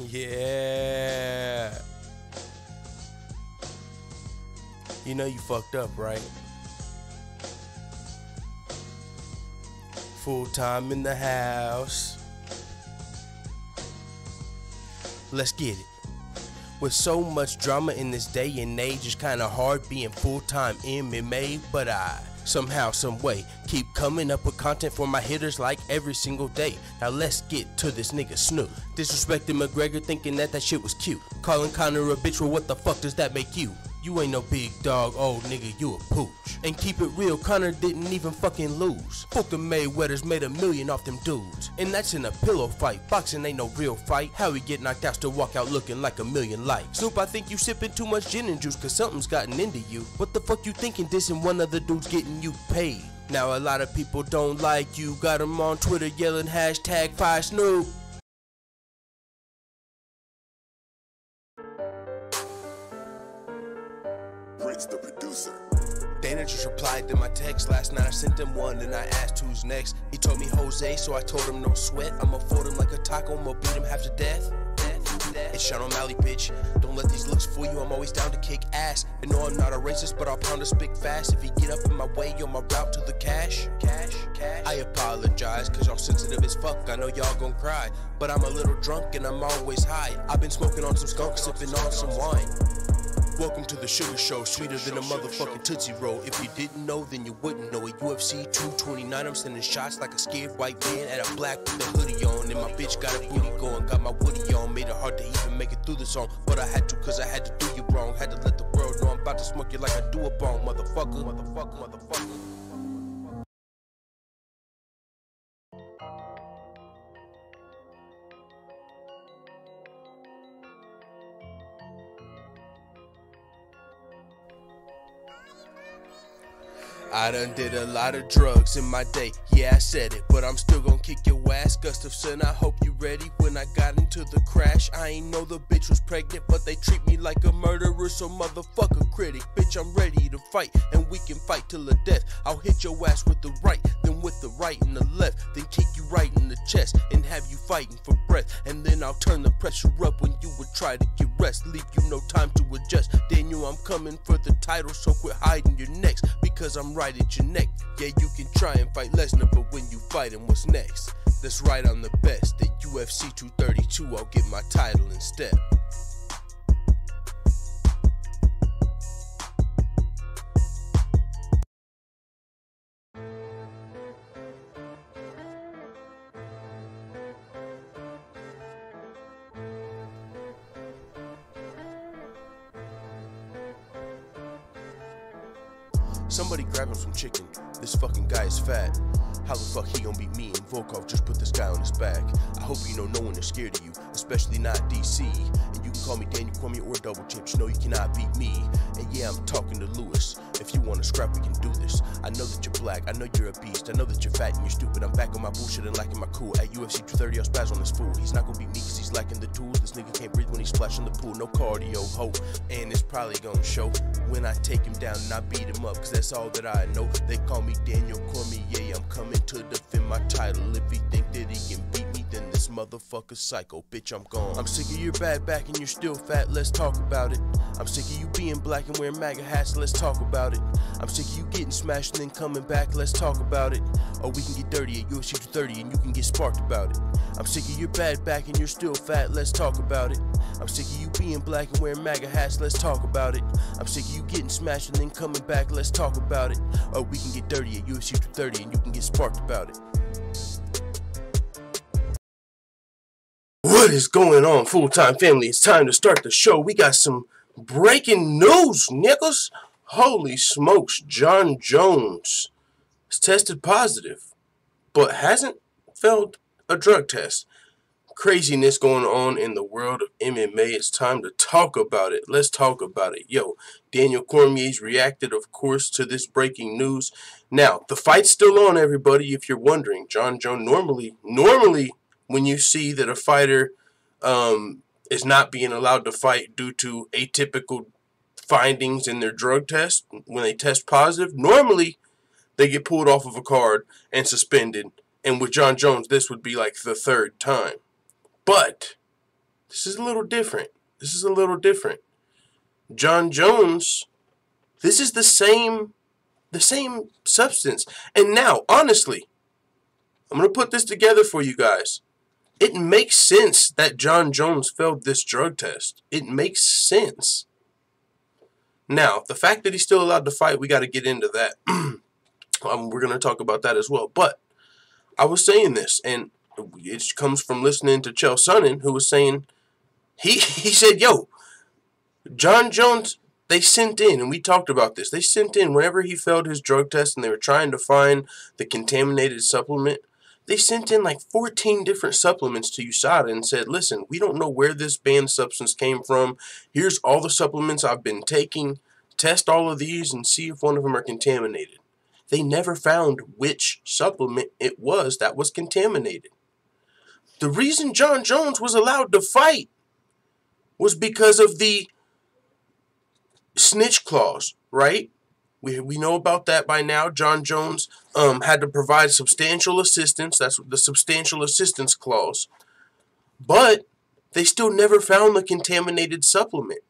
Yeah. You know you fucked up, right? Full time in the house. Let's get it. With so much drama in this day and age, it's kinda hard being full-time MMA, but I somehow, some way, keep coming up with content for my hitters like every single day. Now let's get to this nigga Snoop. Disrespecting McGregor, thinking that shit was cute. Calling Conor a bitch, well what the fuck does that make you? You ain't no big dog, old nigga, you a pooch. And keep it real, Conor didn't even fucking lose. Fucking Mayweather's made $1 million off them dudes. And that's in a pillow fight, boxing ain't no real fight. How he get knocked out, still walk out looking like $1 million likes. Snoop, I think you sipping too much gin and juice, cause something's gotten into you. What the fuck you thinking dissing one of the dudes getting you paid? Now a lot of people don't like you, got them on Twitter yelling hashtag Fire Snoop. The producer. Dana just replied to my text last night. I sent him one and I asked who's next. He told me Jose, so I told him no sweat. I'ma fold him like a taco, I'ma beat him half to death. It's Sean O'Malley, bitch. Don't let these looks fool you, I'm always down to kick ass. And no, I'm not a racist, but I'll pound a spick fast. If you get up in my way, you're my route to the cash. I apologize, cause y'all sensitive as fuck. I know y'all gon' cry, but I'm a little drunk and I'm always high. I've been smoking on some skunk, sipping on some wine. Welcome to the Sugar Show, sweeter than a motherfucking Tootsie Roll. If you didn't know, then you wouldn't know. At UFC 229, I'm sending shots like a scared white man at a black with a hoodie on. And my bitch got a booty going, got my woody on. Made it hard to even make it through the song, but I had to cause I had to do you wrong. Had to let the world know I'm about to smoke you like I do a bong, motherfucker. I done did a lot of drugs in my day, yeah I said it, but I'm still gon' kick your ass. Gustafson, I hope you ready. When I got into the crash, I ain't know the bitch was pregnant, but they treat me like a murderer, so motherfucker critic. Bitch, I'm ready to fight, and we can fight till the death. I'll hit your ass with the right, then with the right and the left, then kick you right in the chest, and have you fighting for breath. And then I'll turn the pressure up when you would try to get rest, leave you no time to adjust. Daniel, I'm coming for the title, so quit hiding your necks, because I'm right at your neck. Yeah, you can try and fight Lesnar, but when you fight him, what's next? That's right, I'm the best. At UFC 232, I'll get my title instead. Somebody grab him some chicken. This fucking guy is fat. How the fuck he gonna beat me and Volkov just put this guy on his back? I hope you know no one is scared of you, especially not DC. And you can call me Daniel Cormier or Double Chips, you know you cannot beat me. And yeah, I'm talking to Lewis. If you wanna scrap, we can do this. I know that you're black, I know you're a beast, I know that you're fat and you're stupid. I'm back on my bullshit and lacking my cool. At UFC 230, I'll spaz on this fool. He's not gonna beat me cause he's lacking the tools. This nigga can't breathe when he's splashing the pool. No cardio, hope. And it's probably gonna show when I take him down and I beat him up, cause that's all that I know. They call me Daniel Cormier, I'm coming to defend my title. If he think that he can beat me, then this motherfucker's psycho, bitch, I'm gone. I'm sick of your bad back and you're still fat, let's talk about it. I'm sick of you being black and wearing MAGA hats, let's talk about it. I'm sick of you getting smashed and then coming back, let's talk about it. Or we can get dirty at UFC 230 and you can get sparked about it. I'm sick of your bad back and you're still fat, let's talk about it. I'm sick of you being black and wearing MAGA hats, let's talk about it. I'm sick of you getting smashed and then coming back, let's talk about it. Or we can get dirty at UFC 230 and you can get sparked about it. What is going on, full-time family? It's time to start the show. We got some breaking news, niggas. Holy smokes, Jon Jones is tested positive, but hasn't failed a drug test. Craziness going on in the world of MMA. It's time to talk about it. Let's talk about it. Yo, Daniel Cormier's reacted, of course, to this breaking news. Now, the fight's still on, everybody, if you're wondering. Jon Jones, normally, when you see that a fighter is not being allowed to fight due to atypical findings in their drug test, when they test positive, normally they get pulled off of a card and suspended. And with Jon Jones, this would be like the third time. But this is a little different. Jon Jones, this is the same substance. And now, honestly, I'm going to put this together for you guys. It makes sense that Jon Jones failed this drug test. It makes sense. Now, the fact that he's still allowed to fight, we got to get into that. We're going to talk about that as well. But I was saying this, and it comes from listening to Chael Sonnen, who was saying, he said, yo, Jon Jones, they sent in, and we talked about this, they sent in whenever he failed his drug test and they were trying to find the contaminated supplement. They sent in like 14 different supplements to USADA and said, listen, we don't know where this banned substance came from. Here's all the supplements I've been taking. Test all of these and see if one of them are contaminated. They never found which supplement it was that was contaminated. The reason Jon Jones was allowed to fight was because of the snitch clause, right? We know about that by now. Jon Jones had to provide substantial assistance. That's the substantial assistance clause. But they still never found the contaminated supplement.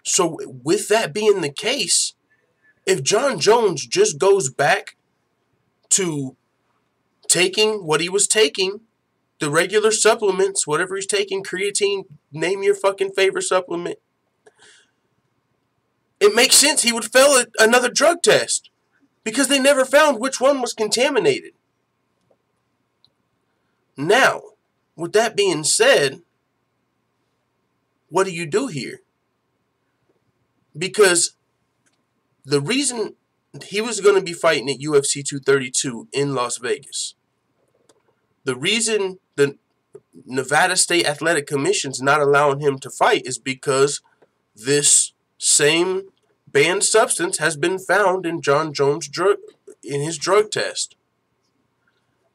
So with that being the case, if Jon Jones just goes back to taking what he was taking, the regular supplements, whatever he's taking, creatine, name your fucking favorite supplement, it makes sense he would fail another drug test because they never found which one was contaminated. Now, with that being said, what do you do here? Because the reason he was going to be fighting at UFC 232 in Las Vegas, the reason the Nevada State Athletic Commission's not allowing him to fight is because this same banned substance has been found in Jon Jones' his drug test.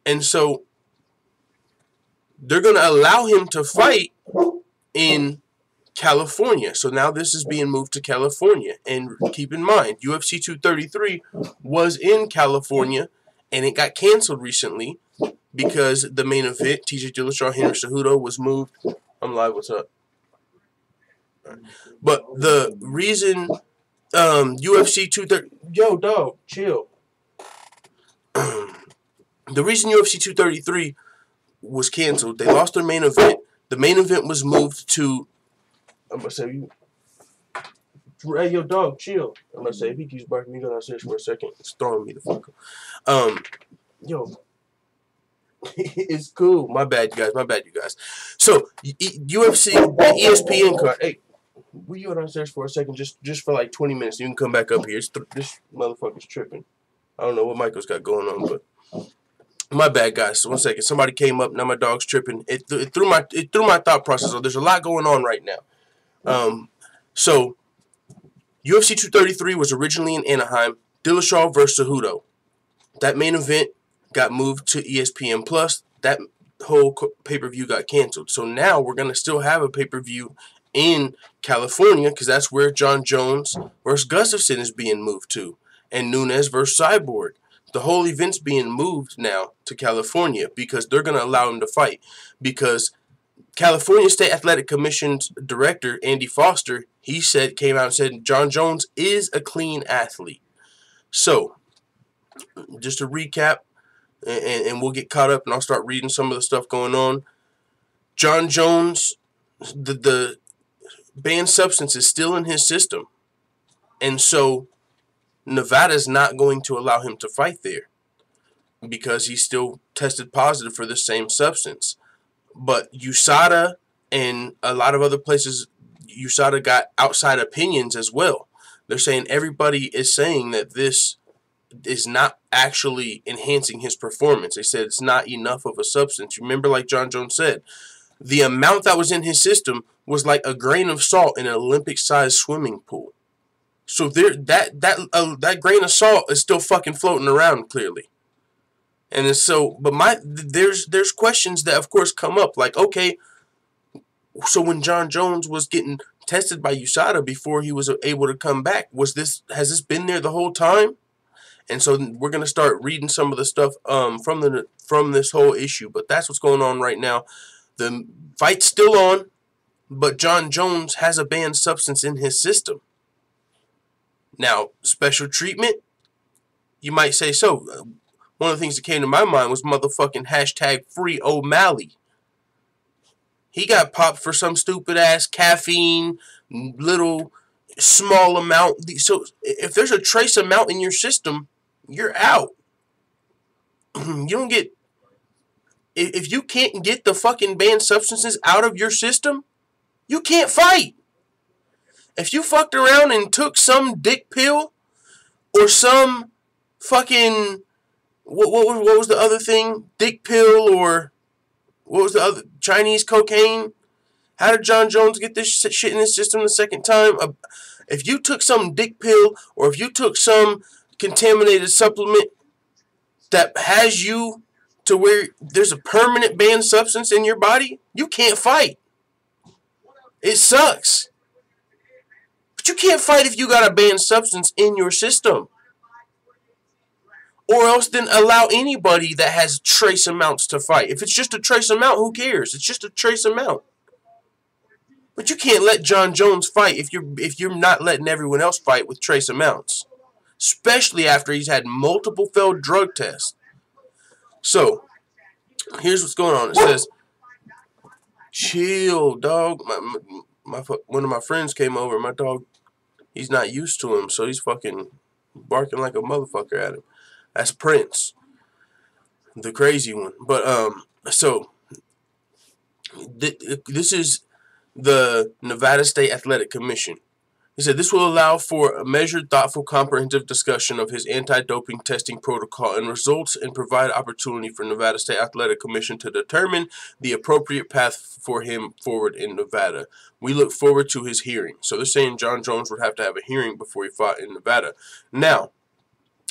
And so they're going to allow him to fight in California. So now this is being moved to California. And keep in mind, UFC 233 was in California and it got canceled recently because the main event, TJ Dillashaw, Henry Cejudo, was moved. I'm live, what's up? But the reason UFC 230... Yo, dog, chill. The reason UFC 233 was canceled, they lost their main event. The main event was moved to... I'm going to say... Hey, yo, dog, chill. I'm going to say, if he keeps barking, you go downstairs for a second. It's throwing me the fuck up. Yo... It's cool. My bad, you guys. So, UFC, ESPN card... Hey... We go downstairs for a second, just for like 20 minutes. You can come back up here. This motherfucker's tripping. I don't know what Michael's got going on, but my bad, guys. So 1 second. Somebody came up. Now my dog's tripping. It threw my thought process. So there's a lot going on right now. So UFC 233 was originally in Anaheim. Dillashaw versus Cejudo. That main event got moved to ESPN Plus. That whole pay-per-view got canceled. So now we're gonna still have a pay-per-view in California, because that's where Jon Jones versus Gustafsson is being moved to, and Nunes versus Cyborg. The whole event's being moved now to California because they're going to allow him to fight. Because California State Athletic Commission's director, Andy Foster, came out and said Jon Jones is a clean athlete. So, just to recap, and we'll get caught up, and I'll start reading some of the stuff going on. Jon Jones, the banned substance is still in his system, and so Nevada's not going to allow him to fight there because he's still tested positive for the same substance. But USADA and a lot of other places, USADA got outside opinions as well. They're saying everybody is saying that this is not actually enhancing his performance. They said it's not enough of a substance. Remember, like Jon Jones said, the amount that was in his system was like a grain of salt in an Olympic-sized swimming pool. So there, that grain of salt is still fucking floating around clearly. And so, but there's questions that of course come up, like, okay, so when Jon Jones was getting tested by USADA before he was able to come back, has this been there the whole time? And so we're gonna start reading some of the stuff from this whole issue. But that's what's going on right now. The fight's still on, but Jon Jones has a banned substance in his system. Now, special treatment, you might say so. One of the things that came to my mind was motherfucking hashtag free O'Malley. He got popped for some stupid ass caffeine, little small amount. So if there's a trace amount in your system, you're out. You don't get... If you can't get the fucking banned substances out of your system, you can't fight. If you fucked around and took some dick pill or some fucking... What was the other thing? Dick pill, or what was the other? Chinese cocaine? How did Jon Jones get this shit in his system the second time? If you took some dick pill, or if you took some contaminated supplement that has you to where there's a permanent banned substance in your body, you can't fight. It sucks. But you can't fight if you got a banned substance in your system. Or else then allow anybody that has trace amounts to fight. If it's just a trace amount, who cares? It's just a trace amount. But you can't let Jon Jones fight if you're not letting everyone else fight with trace amounts. Especially after he's had multiple failed drug tests. So, here's what's going on. It says, chill, dog. One of my friends came over. My dog, he's not used to him, so he's fucking barking like a motherfucker at him. That's Prince, the crazy one. But, so, this is the Nevada State Athletic Commission. He said, this will allow for a measured, thoughtful, comprehensive discussion of his anti-doping testing protocol and results, and provide opportunity for Nevada State Athletic Commission to determine the appropriate path for him forward in Nevada. We look forward to his hearing. So they're saying Jon Jones would have to have a hearing before he fought in Nevada. Now,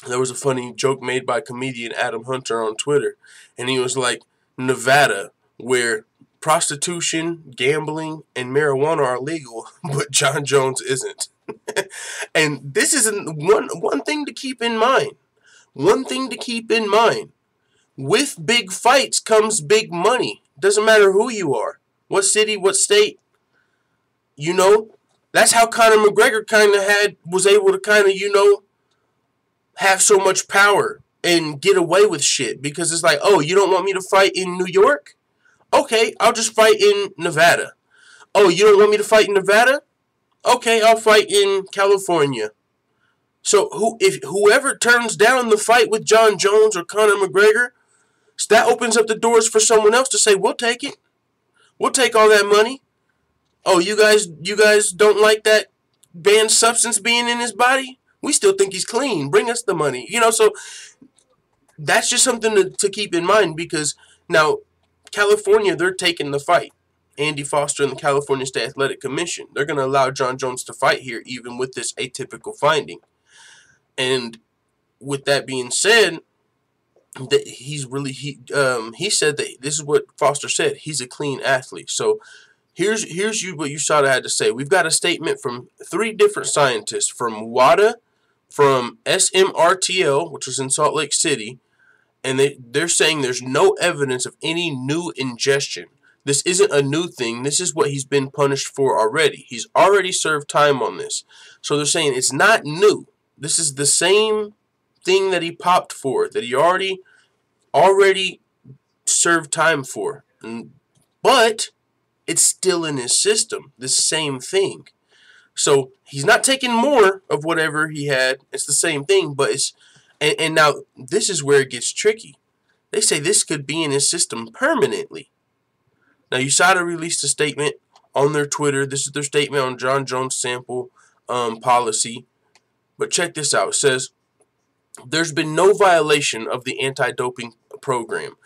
there was a funny joke made by comedian Adam Hunter on Twitter, and he was like, Nevada, where prostitution, gambling, and marijuana are legal, but Jon Jones isn't. And this is one thing to keep in mind. One thing to keep in mind. With big fights comes big money. Doesn't matter who you are. What city, what state. You know, that's how Conor McGregor was able to have so much power and get away with shit, because it's like, oh, you don't want me to fight in New York? Okay, I'll just fight in Nevada. Oh, you don't want me to fight in Nevada? Okay, I'll fight in California. So if whoever turns down the fight with Jon Jones or Conor McGregor, that opens up the doors for someone else to say, we'll take it. We'll take all that money. Oh, you guys don't like that banned substance being in his body? We still think he's clean. Bring us the money. So that's just something to keep in mind, because now California, they're taking the fight. Andy Foster and the California State Athletic Commission. They're going to allow Jon Jones to fight here, even with this atypical finding. And with that being said, that he said that this is what Foster said. He's a clean athlete. So here's what USADA had to say. We've got a statement from 3 different scientists, from WADA, from SMRTL, which is in Salt Lake City, and they're saying there's no evidence of any new ingestion. This isn't a new thing. This is what he's been punished for already. He's already served time on this. So they're saying it's not new. This is the same thing that he popped for, that he already served time for. But it's still in his system, the same thing. So he's not taking more of whatever he had. It's the same thing, but it's... And now, this is where it gets tricky. They say this could be in his system permanently. Now, USADA released a statement on their Twitter. This is their statement on Jon Jones sample policy. But check this out. It says, there's been no violation of the anti-doping program.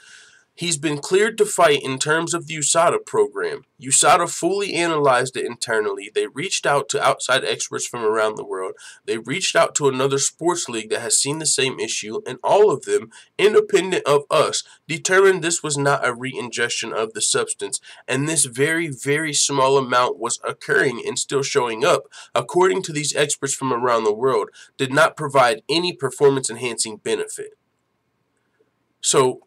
He's been cleared to fight in terms of the USADA program. USADA fully analyzed it internally. They reached out to outside experts from around the world. They reached out to another sports league that has seen the same issue, and all of them, independent of us, determined this was not a re-ingestion of the substance, and this very, very small amount was occurring and still showing up, according to these experts from around the world, did not provide any performance-enhancing benefit. So,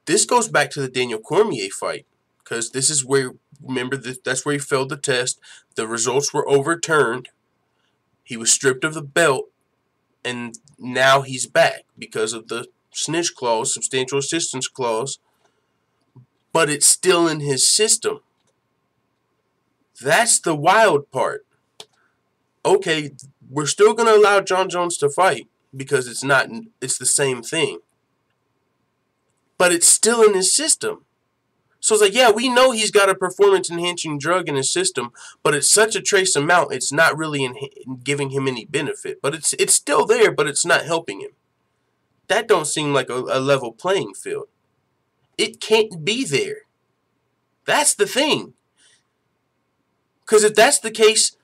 this goes back to the Daniel Cormier fight, because this is where, remember, that's where he failed the test. The results were overturned. He was stripped of the belt, and now he's back because of the snitch clause, substantial assistance clause, but it's still in his system. That's the wild part. Okay, we're still going to allow Jon Jones to fight because it's the same thing. But it's still in his system. So it's like, yeah, we know he's got a performance-enhancing drug in his system, but it's such a trace amount, it's not really giving him any benefit. But it's still there, but it's not helping him. That don't seem like a level playing field. It can't be there. That's the thing. Because if that's the case,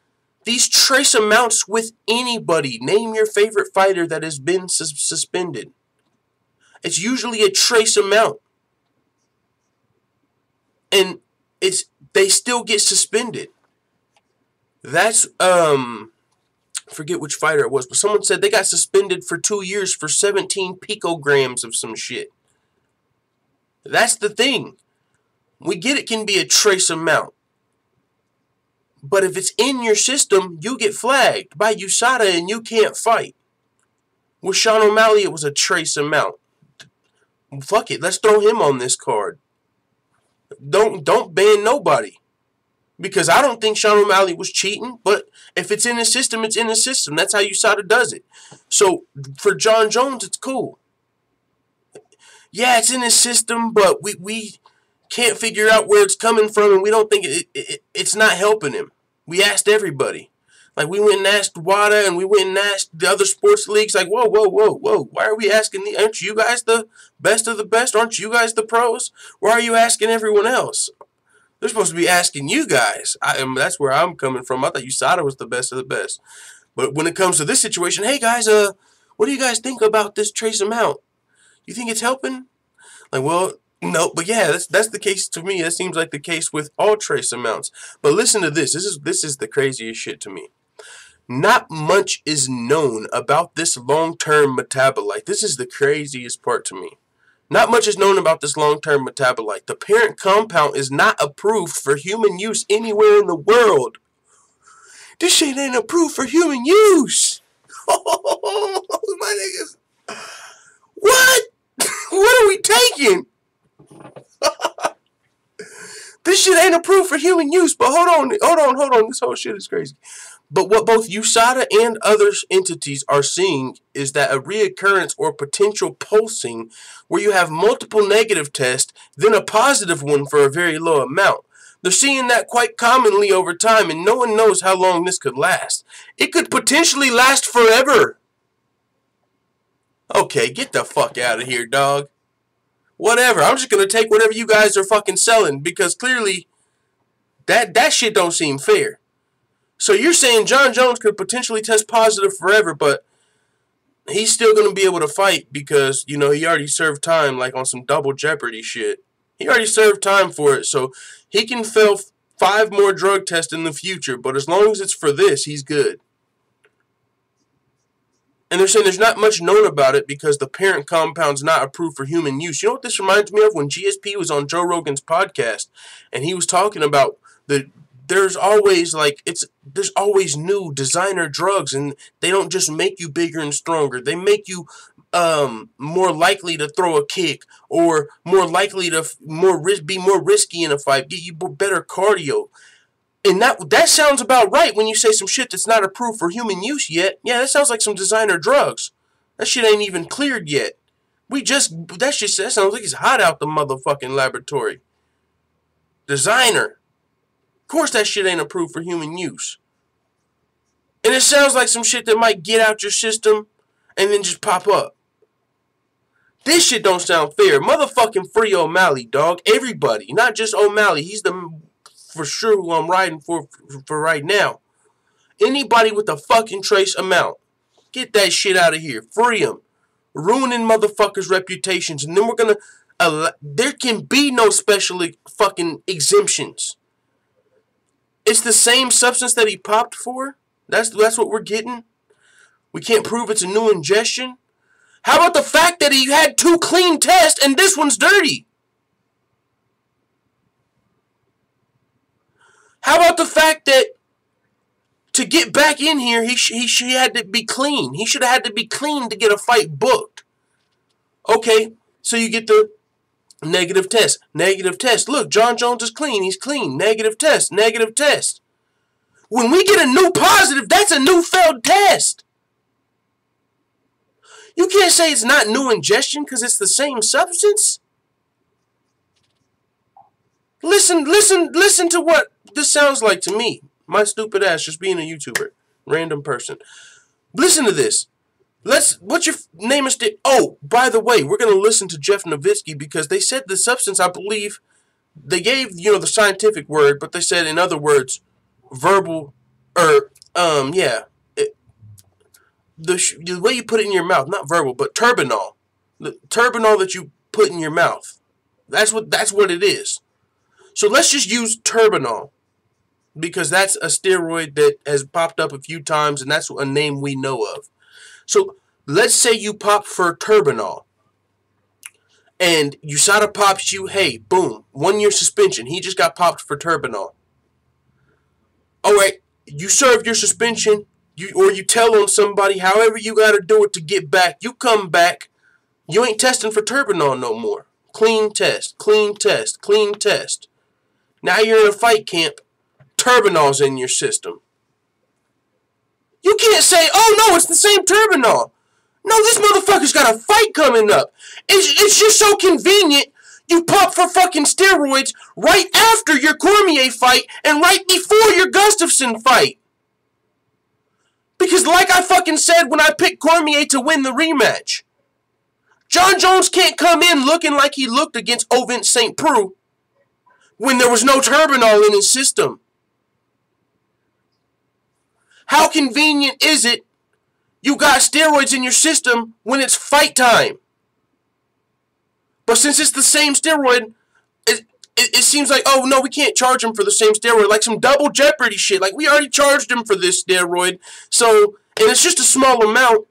these trace amounts with anybody, name your favorite fighter that has been suspended. It's usually a trace amount. And they still get suspended. That's forget which fighter it was, but someone said they got suspended for 2 years for 17 picograms of some shit. That's the thing. We get it can be a trace amount. But if it's in your system, you get flagged by USADA and you can't fight. With Sean O'Malley, it was a trace amount. Fuck it, let's throw him on this card. Don't ban nobody. Because I don't think Sean O'Malley was cheating, but if it's in his system, it's in his system. That's how USADA does it. So, for Jon Jones, it's cool. Yeah, it's in his system, but we can't figure out where it's coming from, and we don't think it's not helping him. We asked everybody. Like, we went and asked WADA, and we went and asked the other sports leagues, like, whoa. Why are we asking aren't you guys the best of the best? Aren't you guys the pros? Why are you asking everyone else? They're supposed to be asking you guys. That's where I'm coming from. I thought USADA was the best of the best. But when it comes to this situation, hey, guys, what do you guys think about this trace amount? You think it's helping? Like, well, no, but yeah, that's the case to me. That seems like the case with all trace amounts. But listen to this. This is the craziest shit to me. Not much is known about this long-term metabolite. This is the craziest part to me. Not much is known about this long-term metabolite. The parent compound is not approved for human use anywhere in the world. This shit ain't approved for human use. Oh, my niggas. What? What are we taking? This shit ain't approved for human use, but hold on. This whole shit is crazy. But what both USADA and other entities are seeing is that a reoccurrence or potential pulsing where you have multiple negative tests, then a positive one for a very low amount. They're seeing that quite commonly over time, and no one knows how long this could last. It could potentially last forever. Okay, get the fuck out of here, dog. Whatever. I'm just going to take whatever you guys are fucking selling, because clearly that shit don't seem fair. So you're saying Jon Jones could potentially test positive forever, but he's still going to be able to fight because, you know, he already served time, like on some double jeopardy shit. He already served time for it, so he can fail 5 more drug tests in the future, but as long as it's for this, he's good. And they're saying there's not much known about it because the parent compound's not approved for human use. You know what this reminds me of? When GSP was on Joe Rogan's podcast, and he was talking about the there's always there's always new designer drugs, and they don't just make you bigger and stronger. They make you more likely to throw a kick, or more likely to be more risky in a fight, get you better cardio. And that sounds about right when you say some shit that's not approved for human use yet. Yeah, that sounds like some designer drugs. That shit ain't even cleared yet. That sounds like it's hot out the motherfucking laboratory. Designer. Of course that shit ain't approved for human use. And it sounds like some shit that might get out your system and then just pop up. This shit don't sound fair. Motherfucking free O'Malley, dog. Everybody. Not just O'Malley. He's for sure who I'm riding for right now. Anybody with a fucking trace amount. Get that shit out of here. Free him. Ruining motherfuckers' reputations. And then we're gonna... there can be no special fucking exemptions. It's the same substance that he popped for? That's what we're getting? We can't prove it's a new ingestion? How about the fact that he had 2 clean tests and this one's dirty? How about the fact that to get back in here, he had to be clean. He should have had to be clean to get a fight booked. Okay, so you get the negative test. Negative test. Look, Jon Jones is clean. He's clean. Negative test. Negative test. When we get a new positive, that's a new failed test. You can't say it's not new ingestion because it's the same substance. Listen to what this sounds like to me. My stupid ass just being a YouTuber. Random person. Listen to this. What's your name? Oh, by the way, we're going to listen to Jeff Nowitzki because they said the substance, I believe, they gave, the scientific word, but they said, in other words, verbal, the way you put it in your mouth, not verbal, but turbinol. The turbinol that you put in your mouth. That's what it is. So let's just use turbinol because that's a steroid that has popped up a few times, and that's a name we know of. So let's say you pop for turbinol, and USADA pops you, hey, boom, 1-year suspension. He just got popped for turbinol. All right, you serve your suspension. You tell on somebody, however you got to do it to get back. You come back. You ain't testing for turbinol no more. Clean test, clean test, clean test. Now you're in a fight camp. Turbinol's in your system. You can't say, oh no, it's the same turbinol. No, this motherfucker's got a fight coming up. It's just so convenient. You pop for fucking steroids right after your Cormier fight and right before your Gustafsson fight. Because like I fucking said when I picked Cormier to win the rematch, Jon Jones can't come in looking like he looked against Ovin St. Preux when there was no turbinol in his system. How convenient is it you got steroids in your system when it's fight time? But since it's the same steroid, it seems like, oh, no, we can't charge him for the same steroid. Like some double jeopardy shit. Like, we already charged him for this steroid. So, and it's just a small amount.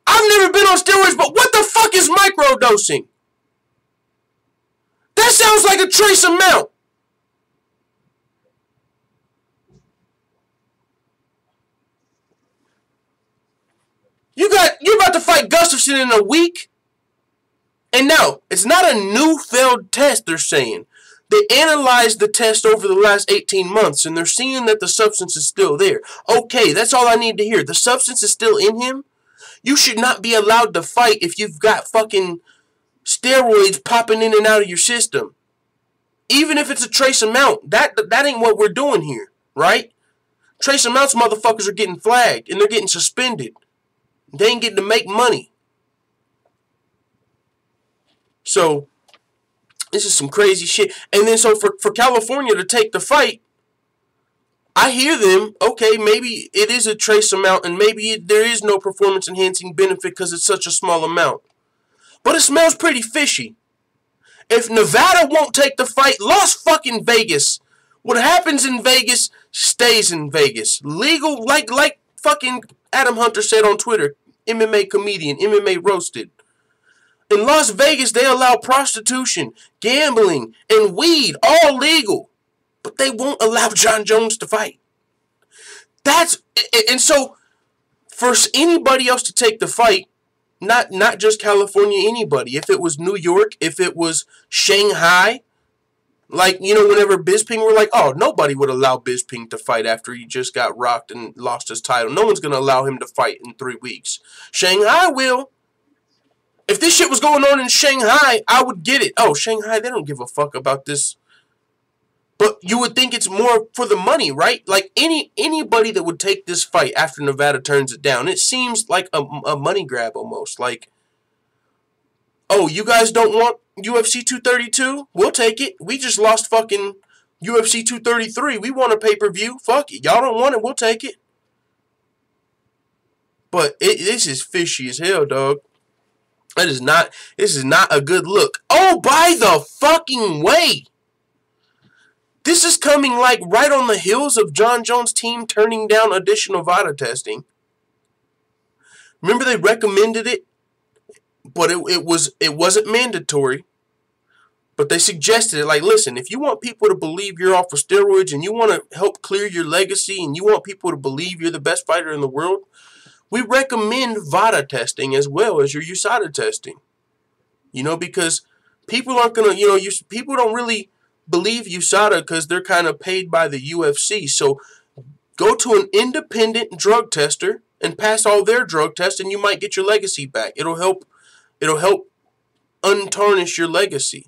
I've never been on steroids, but what the fuck is microdosing? That sounds like a trace amount. You're about to fight Gustafsson in a week? And no, it's not a new failed test, they're saying. They analyzed the test over the last 18 months, and they're seeing that the substance is still there. Okay, that's all I need to hear. The substance is still in him? You should not be allowed to fight if you've got fucking steroids popping in and out of your system. Even if it's a trace amount. That ain't what we're doing here, right? Trace amounts motherfuckers are getting flagged, and they're getting suspended. They ain't getting to make money. So, this is some crazy shit. And then so for California to take the fight, I hear them, okay, maybe it is a trace amount and maybe there is no performance enhancing benefit because it's such a small amount. But it smells pretty fishy. If Nevada won't take the fight, Las fucking Vegas. What happens in Vegas stays in Vegas. Legal, like fucking Adam Hunter said on Twitter, MMA comedian, MMA roasted. In Las Vegas, they allow prostitution, gambling, and weed, all legal. But they won't allow Jon Jones to fight. And so, for anybody else to take the fight, not just California, anybody, if it was New York, if it was Shanghai, like, you know, whenever Bisping were like, oh, nobody would allow Bisping to fight after he just got rocked and lost his title. No one's going to allow him to fight in 3 weeks. Shanghai will. If this shit was going on in Shanghai, I would get it. Oh, Shanghai, they don't give a fuck about this. But you would think it's more for the money, right? Like, anybody that would take this fight after Nevada turns it down, it seems like a money grab almost. Like, oh, you guys don't want UFC 232? We'll take it. We just lost fucking UFC 233. We want a pay-per-view. Fuck it. Y'all don't want it. We'll take it. But this is fishy as hell, dog. This is not a good look. Oh, by the fucking way. This is coming like right on the heels of Jon Jones' team turning down additional VADA testing. Remember they recommended it, but it wasn't mandatory. But they suggested it. Like, listen, if you want people to believe you're off of steroids and you want to help clear your legacy and you want people to believe you're the best fighter in the world, we recommend VADA testing as well as your USADA testing. You know, because people aren't going to, people don't really believe USADA because they're kind of paid by the UFC. So go to an independent drug tester and pass all their drug tests and you might get your legacy back. It'll help untarnish your legacy.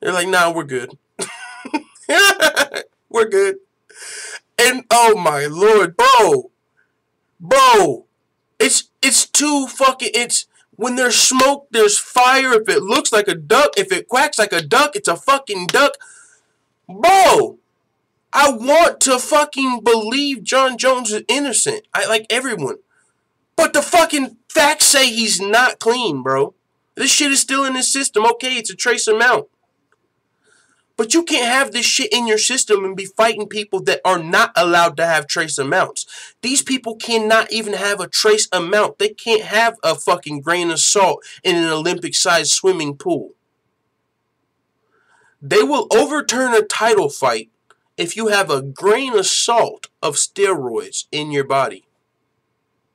They're like, nah, we're good. We're good. And oh my Lord, Bo, it's too fucking, when there's smoke, there's fire. If it looks like a duck, if it quacks like a duck, it's a fucking duck. Bo, I want to fucking believe Jon Jones is innocent. I like everyone. But the fucking facts say he's not clean, bro. This shit is still in his system. Okay, it's a trace amount. But you can't have this shit in your system and be fighting people that are not allowed to have trace amounts. These people cannot even have a trace amount. They can't have a fucking grain of salt in an Olympic-sized swimming pool. They will overturn a title fight if you have a grain of salt of steroids in your body.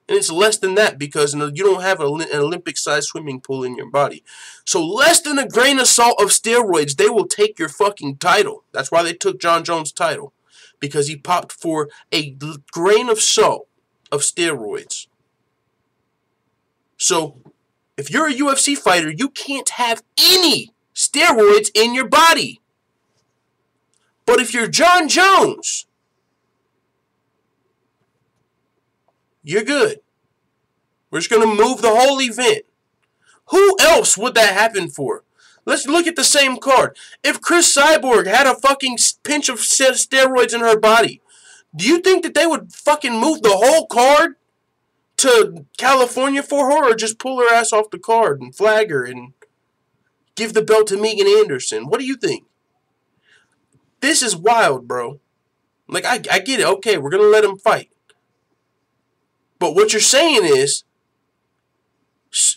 And it's less than that because you don't have an Olympic-sized swimming pool in your body. So less than a grain of salt of steroids, they will take your fucking title. That's why they took Jon Jones' title. Because he popped for a grain of salt of steroids. So if you're a UFC fighter, you can't have any steroids in your body. But if you're Jon Jones, you're good. We're just going to move the whole event. Who else would that happen for? Let's look at the same card. If Cris Cyborg had a fucking pinch of steroids in her body, do you think that they would fucking move the whole card to California for her or just pull her ass off the card and flag her and give the belt to Megan Anderson? What do you think? This is wild, bro. Like, I get it. Okay, we're going to let him fight. But what you're saying is,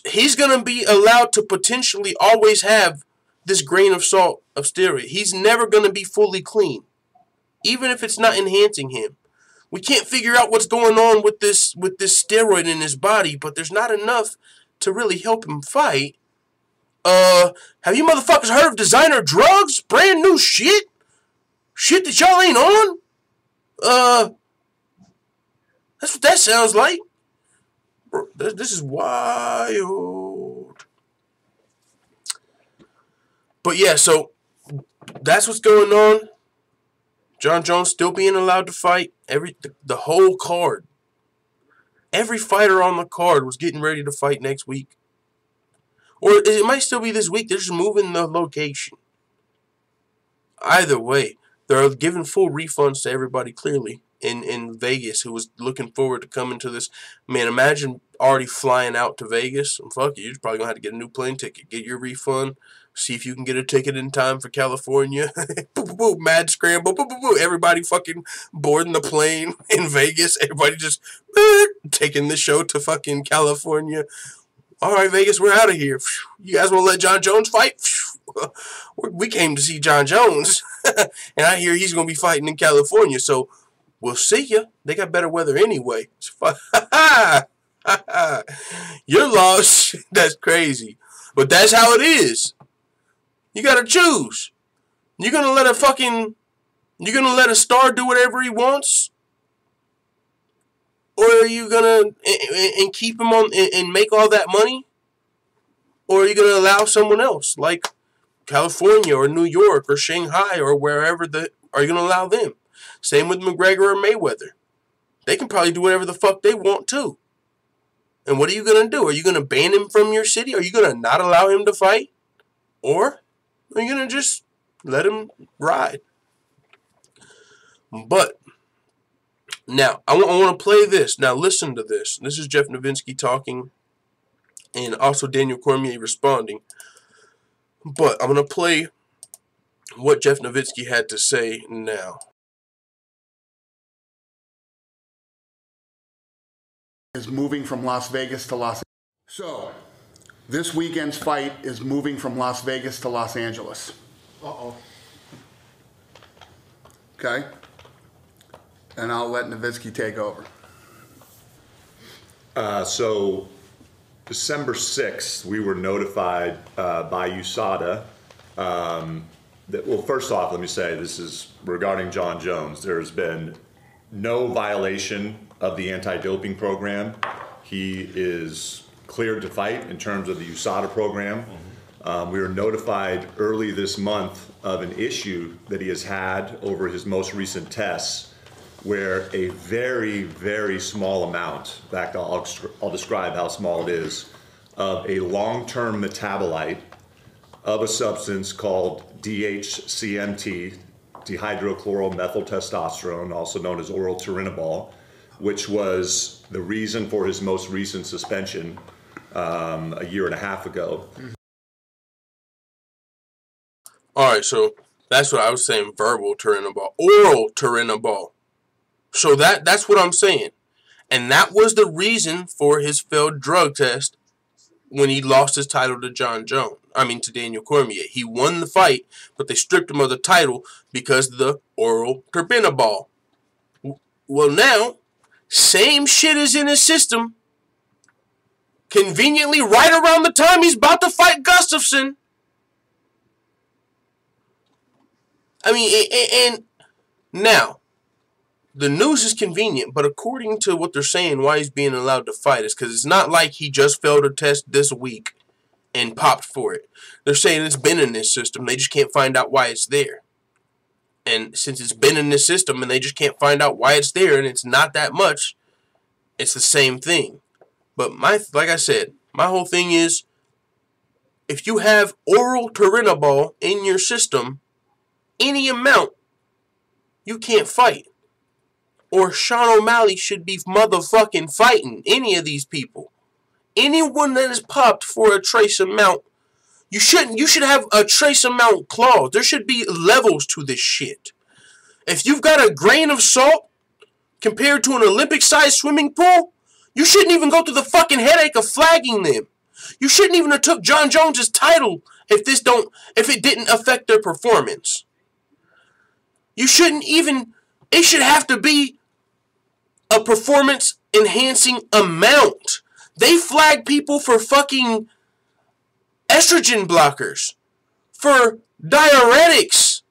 he's going to be allowed to potentially always have this grain of salt of steroid. He's never going to be fully clean, even if it's not enhancing him. We can't figure out what's going on with this steroid in his body, but there's not enough to really help him fight. Have you motherfuckers heard of designer drugs? Brand new shit? Shit that y'all ain't on? That's what that sounds like. Bro, this is wild. But yeah, so that's what's going on. Jon Jones still being allowed to fight. The whole card. Every fighter on the card was getting ready to fight next week. Or it might still be this week. They're just moving the location. Either way, they're giving full refunds to everybody clearly in Vegas who was looking forward to coming to this. Man, imagine already flying out to Vegas. And fuck you, you're probably going to have to get a new plane ticket. Get your refund. See if you can get a ticket in time for California. Boop, boop, boop, mad scramble. Boop, boop, boop. Everybody fucking boarding the plane in Vegas. Everybody just taking the show to fucking California. All right, Vegas, we're out of here. You guys want to let Jon Jones fight? We came to see Jon Jones. And I hear he's going to be fighting in California, so we'll see ya. They got better weather anyway. You're lost. That's crazy. But that's how it is. You got to choose. You're going to let a star do whatever he wants? Or are you going to and keep him on and make all that money? Or are you going to allow someone else like California or New York or Shanghai or wherever are you going to allow them? Same with McGregor or Mayweather. They can probably do whatever the fuck they want too. And what are you going to do? Are you going to ban him from your city? Are you going to not allow him to fight? Or are you going to just let him ride? But now, I want to play this. Now, listen to this. This is Jeff Novinsky talking and also Daniel Cormier responding. But I'm going to play what Jeff Novinsky had to say now. Is moving from Las Vegas to Los Angeles. So, this weekend's fight is moving from Las Vegas to Los Angeles. Uh-oh. Okay? And I'll let Novinsky take over. So, December 6th, we were notified by USADA that, well, first off, let me say, this is regarding Jon Jones. There's been no violation of the anti-doping program. He is cleared to fight in terms of the USADA program. We were notified early this month of an issue that he has had over his most recent tests, where a very, very small amount, in fact, I'll describe how small it is, of a long-term metabolite of a substance called DHCMT, dihydrochloromethyltestosterone, also known as oral turinabol, which was the reason for his most recent suspension a year and a half ago. All right, so that's what I was saying, verbal turinabol, oral turinabol. So that's what I'm saying. And that was the reason for his failed drug test when he lost his title to to Daniel Cormier. He won the fight, but they stripped him of the title because of the oral turinabol. Well, now, same shit is in his system. Conveniently, right around the time he's about to fight Gustafsson. I mean, and now, the news is convenient, but according to what they're saying, why he's being allowed to fight is because it's not like he just failed a test this week and popped for it. They're saying it's been in this system. They just can't find out why it's there. And since it's been in this system and they just can't find out why it's there and it's not that much, it's the same thing. But like I said, my whole thing is, if you have oral turinabol in your system, any amount, you can't fight. Or Sean O'Malley should be motherfucking fighting any of these people. Anyone that is popped for a trace amount, you should have a trace amount clause. There should be levels to this shit. If you've got a grain of salt compared to an Olympic-sized swimming pool, you shouldn't even go through the fucking headache of flagging them. You shouldn't even have took Jon Jones' title if it didn't affect their performance. You shouldn't even, it should have to be a performance-enhancing amount. They flag people for fucking estrogen blockers, for diuretics,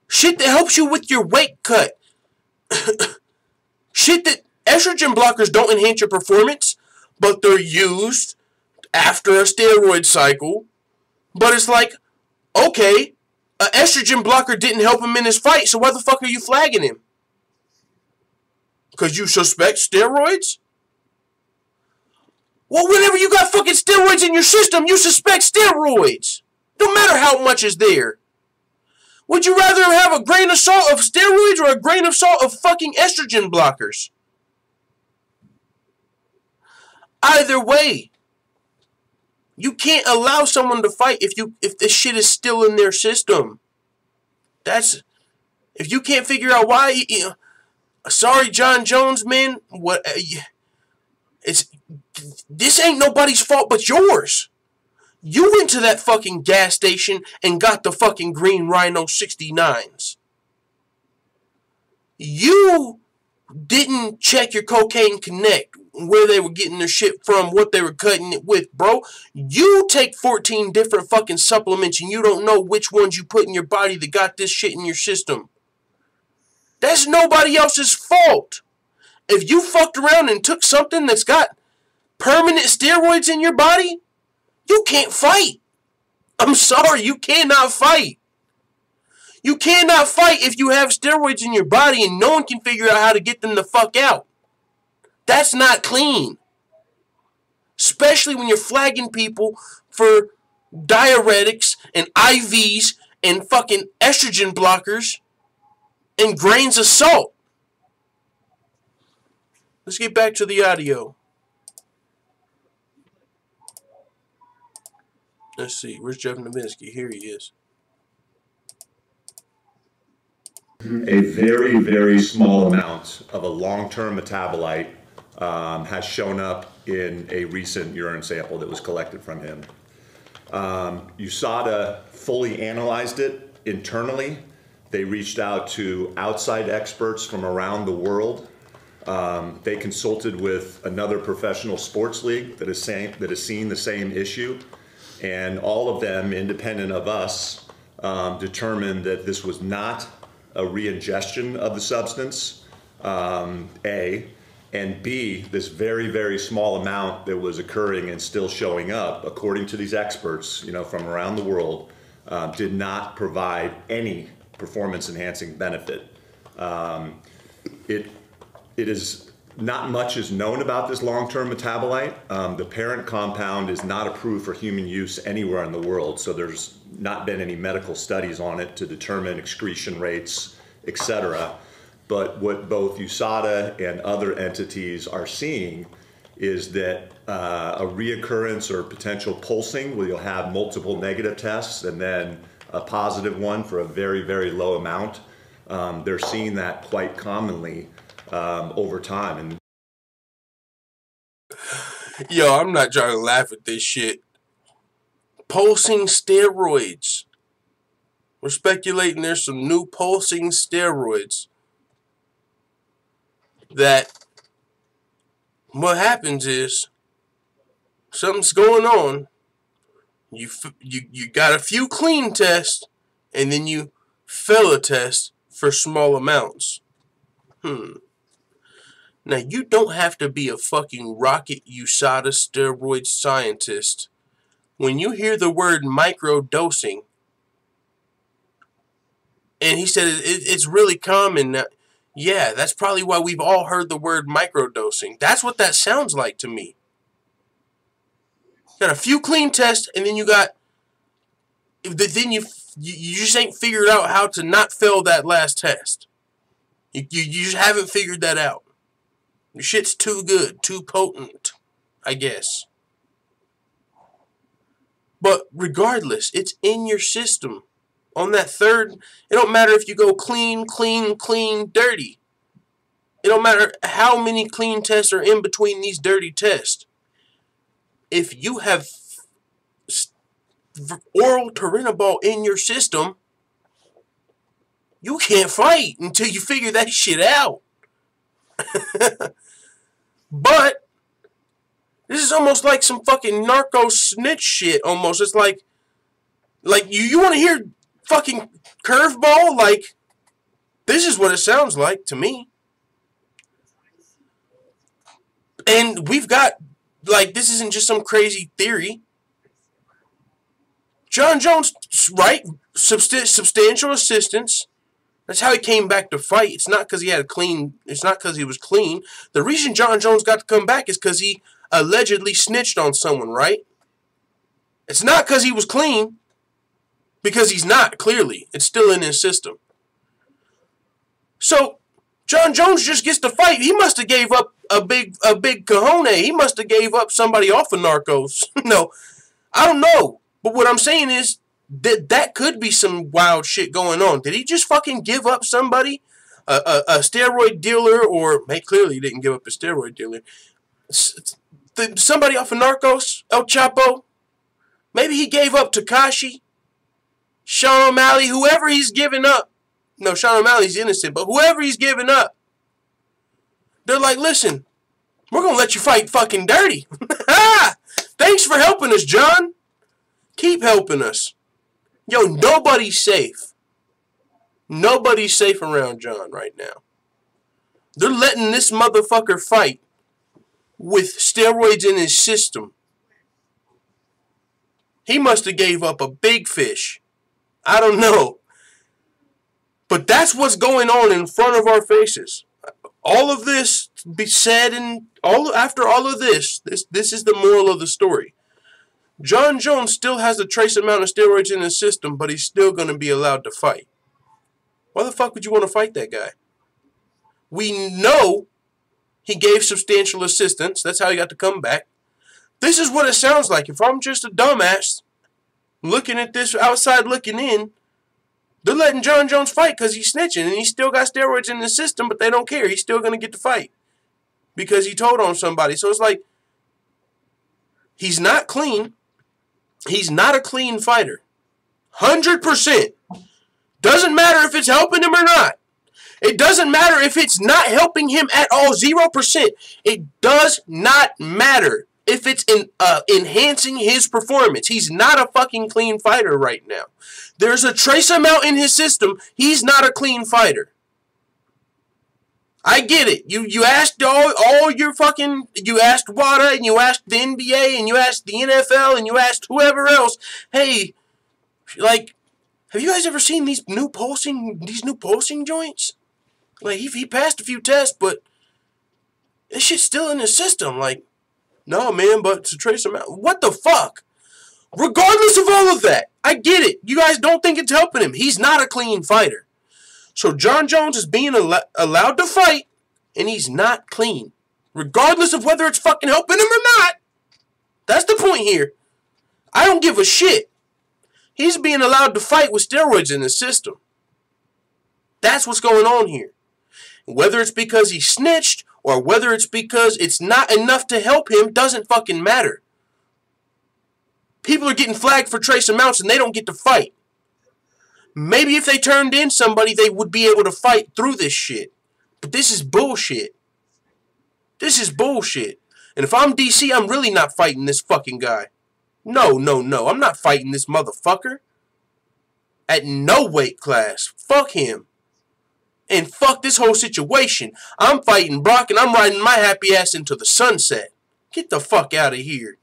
shit that helps you with your weight cut, shit that estrogen blockers don't enhance your performance, but they're used after a steroid cycle. But it's like, okay, an estrogen blocker didn't help him in his fight, so why the fuck are you flagging him? Because you suspect steroids? Well, whenever you got fucking steroids in your system, you suspect steroids. No matter how much is there. Would you rather have a grain of salt of steroids or a grain of salt of fucking estrogen blockers? Either way, you can't allow someone to fight if this shit is still in their system. If you can't figure out why, sorry, Jon Jones, man. This ain't nobody's fault but yours. You went to that fucking gas station and got the fucking green Rhino 69s. You didn't check your Cocaine Connect, where they were getting their shit from, what they were cutting it with, bro. You take 14 different fucking supplements and you don't know which ones you put in your body that got this shit in your system. That's nobody else's fault. If you fucked around and took something that's got permanent steroids in your body, you can't fight. I'm sorry, you cannot fight. You cannot fight if you have steroids in your body and no one can figure out how to get them the fuck out. That's not clean. Especially when you're flagging people for diuretics and IVs and fucking estrogen blockers and grains of salt. Let's get back to the audio. Let's see. Where's Jeff Novinsky? Here he is. A very, very small amount of a long-term metabolite has shown up in a recent urine sample that was collected from him. USADA fully analyzed it internally. They reached out to outside experts from around the world. They consulted with another professional sports league that has seen the same issue. And all of them, independent of us, determined that this was not a re-ingestion of the substance, A, and B, this very, very small amount that was occurring and still showing up, according to these experts, from around the world, did not provide any performance-enhancing benefit. It is not much is known about this long-term metabolite. The parent compound is not approved for human use anywhere in the world, so there's not been any medical studies on it to determine excretion rates, etc. But what both USADA and other entities are seeing is that a reoccurrence or potential pulsing, where you'll have multiple negative tests and then a positive one for a very, very low amount. They're seeing that quite commonly over time. And yo, I'm not trying to laugh at this shit. Pulsing steroids. We're speculating there's some new pulsing steroids that what happens is something's going on. You got a few clean tests and then you fail a test for small amounts. Now, you don't have to be a fucking rocket USADA steroid scientist. When you hear the word microdosing, and he said it's really common now. Yeah, that's probably why we've all heard the word microdosing. That's what that sounds like to me. Got a few clean tests, and then you got... Then you just ain't figured out how to not fail that last test. You just haven't figured that out. Your shit's too good, too potent, I guess. But regardless, it's in your system. On that third, it don't matter if you go clean, clean, clean, dirty. It don't matter how many clean tests are in between these dirty tests. If you have oral turinabol in your system, you can't fight until you figure that shit out. But this is almost like some fucking narco snitch shit. Almost, it's like you want to hear fucking curveball? Like, this is what it sounds like to me. And we've got, like, this isn't just some crazy theory. Jon Jones, right? Substantial assistance. That's how he came back to fight. It's not because he had a clean. It's not because he was clean. The reason Jon Jones got to come back is because he allegedly snitched on someone, right? It's not because he was clean. Because he's not, clearly. It's still in his system. So, Jon Jones just gets to fight. He must have gave up a big cojones. He must have gave up somebody off of narcos. No, I don't know. But what I'm saying is, that could be some wild shit going on. Did he just fucking give up somebody? A steroid dealer, or clearly he didn't give up a steroid dealer. Somebody off of Narcos, El Chapo. Maybe he gave up Takashi, Sean O'Malley, whoever he's giving up. No, Sean O'Malley's innocent, but whoever he's giving up, they're like, listen, we're going to let you fight fucking dirty. Thanks for helping us, Jon. Keep helping us. Yo, nobody's safe. Nobody's safe around Jon right now. They're letting this motherfucker fight with steroids in his system. He must have gave up a big fish. I don't know. But that's what's going on in front of our faces. All of this be said, and after all of this is the moral of the story. Jon Jones still has a trace amount of steroids in his system, but he's still going to be allowed to fight. Why the fuck would you want to fight that guy? We know he gave substantial assistance. That's how he got to come back. This is what it sounds like. If I'm just a dumbass looking at this outside looking in, they're letting Jon Jones fight because he's snitching and he's still got steroids in his system, but they don't care. He's still going to get to fight because he told on somebody. So it's like, he's not clean. He's not a clean fighter. 100%. Doesn't matter if it's helping him or not. It doesn't matter if it's not helping him at all. 0%. It does not matter if it's enhancing his performance. He's not a fucking clean fighter right now. There's a trace amount in his system. He's not a clean fighter. I get it. You asked all your fucking, you asked WADA, and you asked the NBA, and you asked the NFL, and you asked whoever else, hey, like, have you guys ever seen these new pulsing joints? Like, he passed a few tests, but this shit's still in his system. Like, no, man, but it's a trace amount. What the fuck? Regardless of all of that, I get it. You guys don't think it's helping him. He's not a clean fighter. So Jon Jones is being allowed to fight, and he's not clean. Regardless of whether it's fucking helping him or not. That's the point here. I don't give a shit. He's being allowed to fight with steroids in his system. That's what's going on here. Whether it's because he snitched or whether it's because it's not enough to help him doesn't fucking matter. People are getting flagged for trace amounts and they don't get to fight. Maybe if they turned in somebody, they would be able to fight through this shit. But this is bullshit. This is bullshit. And if I'm DC, I'm really not fighting this fucking guy. No. I'm not fighting this motherfucker. At no weight class. Fuck him. And fuck this whole situation. I'm fighting Brock and I'm riding my happy ass into the sunset. Get the fuck out of here.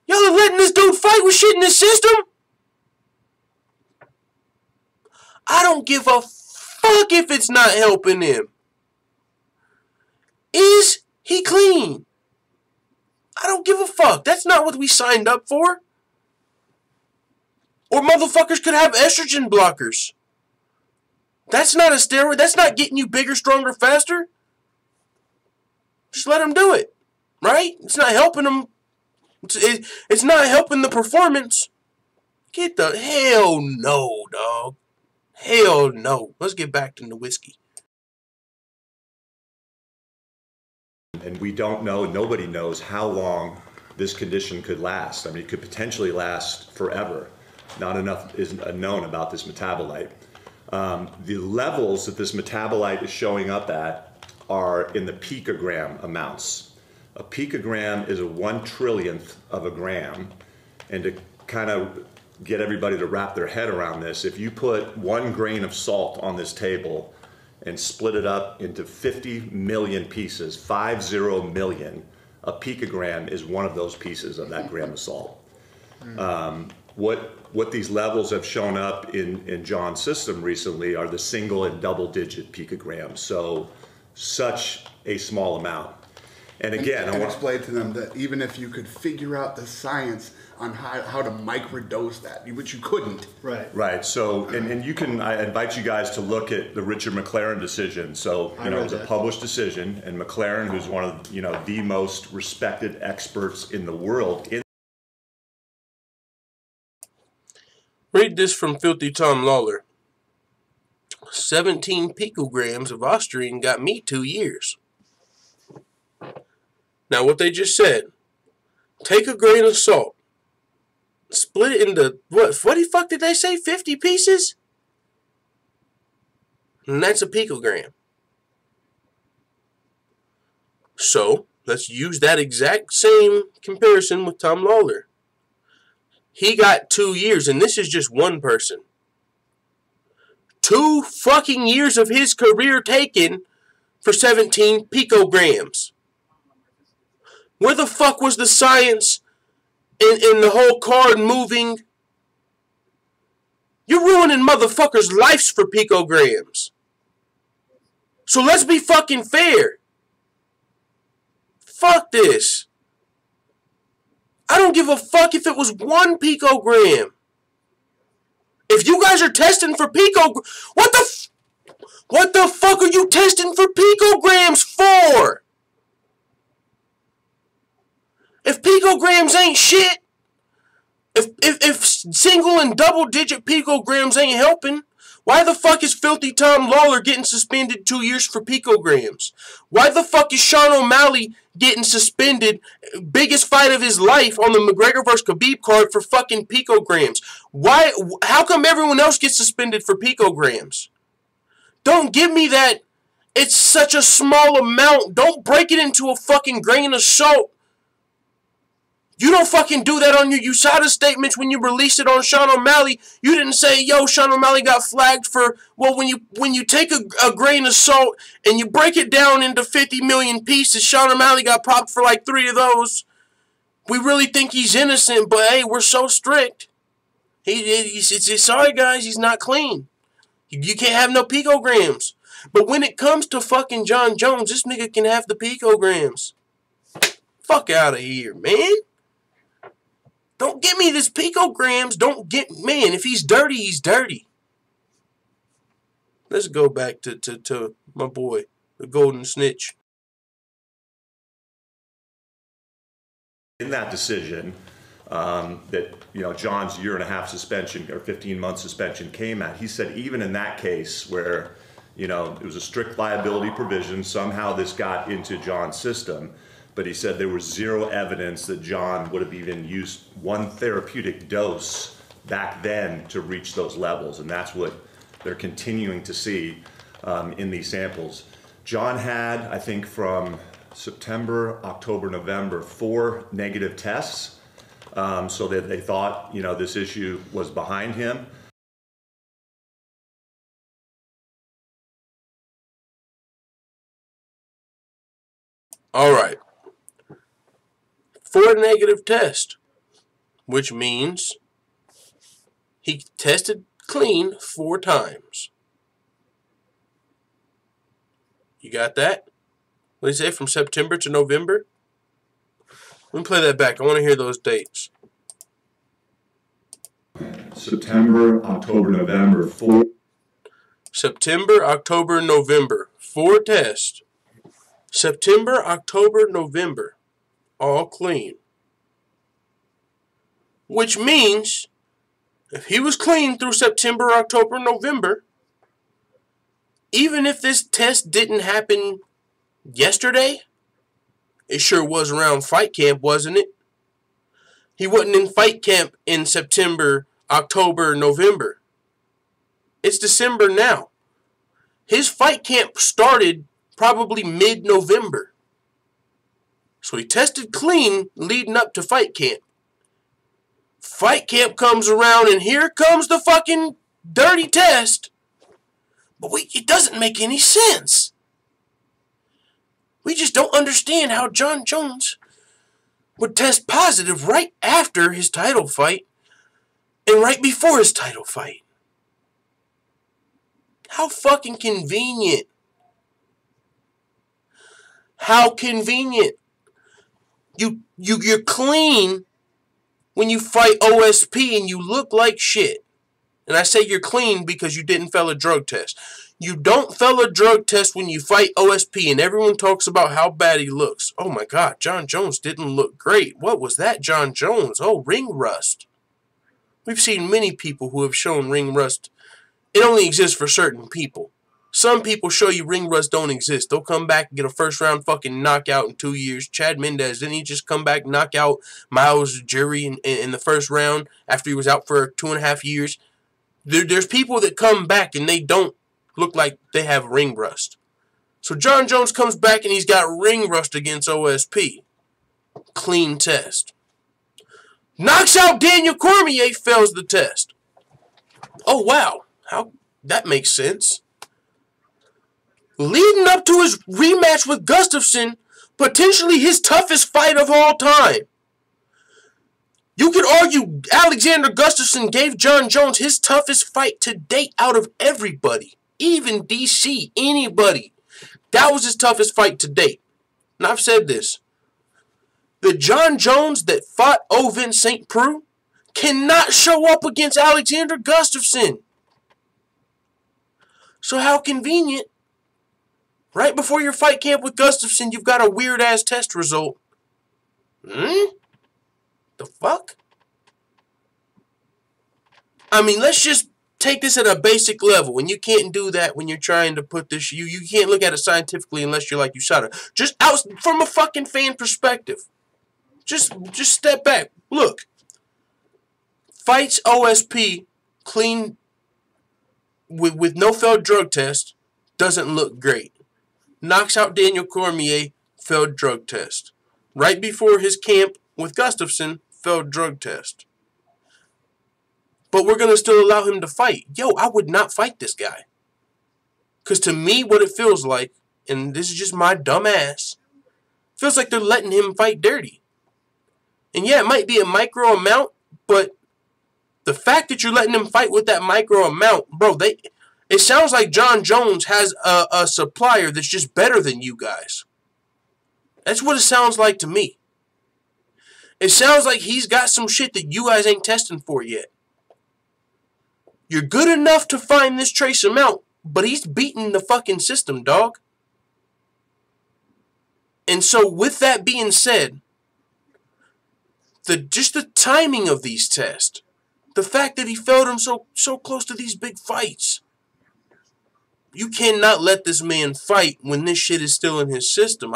Y'all are letting this dude fight with shit in his system? I don't give a fuck if it's not helping him. Is he clean? I don't give a fuck. That's not what we signed up for. Or motherfuckers could have estrogen blockers. That's not a steroid. That's not getting you bigger, stronger, faster. Just let him do it. Right? It's not helping him. It's not helping the performance. Get the hell no, dog. Hell no. Let's get back to the whiskey. And we don't know, nobody knows how long this condition could last. I mean, it could potentially last forever. Not enough is known about this metabolite. The levels that this metabolite is showing up at are in the picogram amounts. A picogram is a 1/1,000,000th of a gram. And to kind of get everybody to wrap their head around this, if you put 1 grain of salt on this table and split it up into 50 million pieces, 50 million, a picogram is one of those pieces of that gram of salt. What these levels have shown up in Jon's system recently are the single and double digit picograms. So such a small amount. And again, I want to explain to them that even if you could figure out the science on how to microdose that, which you couldn't. Right. So, and you can, I invite you guys to look at the Richard McLaren decision. So, it was a published decision, and McLaren, who's one of, the most respected experts in the world. Read this from Filthy Tom Lawler. 17 picograms of Austrian got me 2 years. Now, what they just said, take a grain of salt, split it into, what the fuck did they say, 50 pieces? And that's a picogram. So, let's use that exact same comparison with Tom Lawler. He got 2 years, and this is just one person. 2 fucking years of his career taken for 17 picograms. Where the fuck was the science in the whole card moving? You're ruining motherfuckers' lives for picograms. So let's be fucking fair. Fuck this. I don't give a fuck if it was 1 picogram. If you guys are testing for what the fuck are you testing for picograms for? If picograms ain't shit, if single and double digit picograms ain't helping, why the fuck is filthy Tom Lawler getting suspended 2 years for picograms? Why the fuck is Sean O'Malley getting suspended, biggest fight of his life, on the McGregor vs. Khabib card for fucking picograms? Why? How come everyone else gets suspended for picograms? Don't give me that it's such a small amount. Don't break it into a fucking grain of salt. You don't fucking do that on your USADA statements when you released it on Sean O'Malley. You didn't say, yo, Sean O'Malley got flagged for, well, when you take a grain of salt and you break it down into 50 million pieces, Sean O'Malley got popped for like 3 of those. We really think he's innocent, but hey, we're so strict. He's sorry, guys, he's not clean. You can't have no picograms. But when it comes to fucking Jon Jones, this nigga can have the picograms. Fuck out of here, man. Don't get me this picograms. Man, if he's dirty, he's dirty. Let's go back to my boy, the Golden Snitch. In that decision, that, you know, John's 1.5-year suspension or 15-month suspension came at, he said even in that case where, you know, it was a strict liability provision, somehow this got into John's system. But he said there was 0 evidence that Jon would have even used 1 therapeutic dose back then to reach those levels. And that's what they're continuing to see in these samples. Jon had, I think, from September, October, November, 4 negative tests. So that they thought, you know, this issue was behind him. All right. 4 negative tests, which means he tested clean 4 times. You got that? What did he say, from September to November? Let me play that back. I want to hear those dates. September, October, November, 4. September, October, November. 4 tests. September, October, November. All clean. Which means, if he was clean through September, October, November, even if this test didn't happen yesterday, it sure was around fight camp, wasn't it? He wasn't in fight camp in September, October, November. It's December now. His fight camp started probably mid-November. So he tested clean leading up to fight camp. Fight camp comes around and here comes the fucking dirty test. But it doesn't make any sense. We just don't understand how Jon Jones would test positive right after his title fight and right before his title fight. How fucking convenient. How convenient. You're clean when you fight OSP and you look like shit. And I say you're clean because you didn't fail a drug test. You don't fail a drug test when you fight OSP and everyone talks about how bad he looks. Oh my God, Jon Jones didn't look great. What was that, Jon Jones? Oh, ring rust. We've seen many people who have shown ring rust. It only exists for certain people. Some people show you ring rust don't exist. They'll come back and get a first-round fucking knockout in 2 years. Chad Mendez, didn't he just come back and knock out Miles Jury in the first round after he was out for 2.5 years? There's people that come back and they don't look like they have ring rust. So Jon Jones comes back and he's got ring rust against OSP. Clean test. Knocks out Daniel Cormier, fails the test. Oh, wow. How that makes sense. Leading up to his rematch with Gustafsson, potentially his toughest fight of all time. You could argue Alexander Gustafsson gave Jon Jones his toughest fight to date out of everybody. Even DC, anybody. That was his toughest fight to date. And I've said this. The Jon Jones that fought Ovin St. Preux cannot show up against Alexander Gustafsson. So how convenient. Right before your fight camp with Gustafsson, you've got a weird-ass test result. The fuck? I mean, let's just take this at a basic level. And you can't do that when you're trying to put this... You can't look at it scientifically unless you're like USADA. Just out from a fucking fan perspective. Just step back. Look. Fights OSP clean with no failed drug test doesn't look great. Knocks out Daniel Cormier, failed drug test. Right before his camp with Gustafsson, failed drug test. But we're going to still allow him to fight. Yo, I would not fight this guy. Because to me, what it feels like, and this is just my dumb ass, feels like they're letting him fight dirty. And yeah, it might be a micro amount, but the fact that you're letting him fight with that micro amount, bro, it sounds like Jon Jones has a supplier that's just better than you guys. That's what it sounds like to me. It sounds like he's got some shit that you guys ain't testing for yet. You're good enough to find this trace amount, but he's beating the fucking system, dog. And so with that being said, just the timing of these tests, the fact that he failed him so close to these big fights. You cannot let this man fight when this shit is still in his system.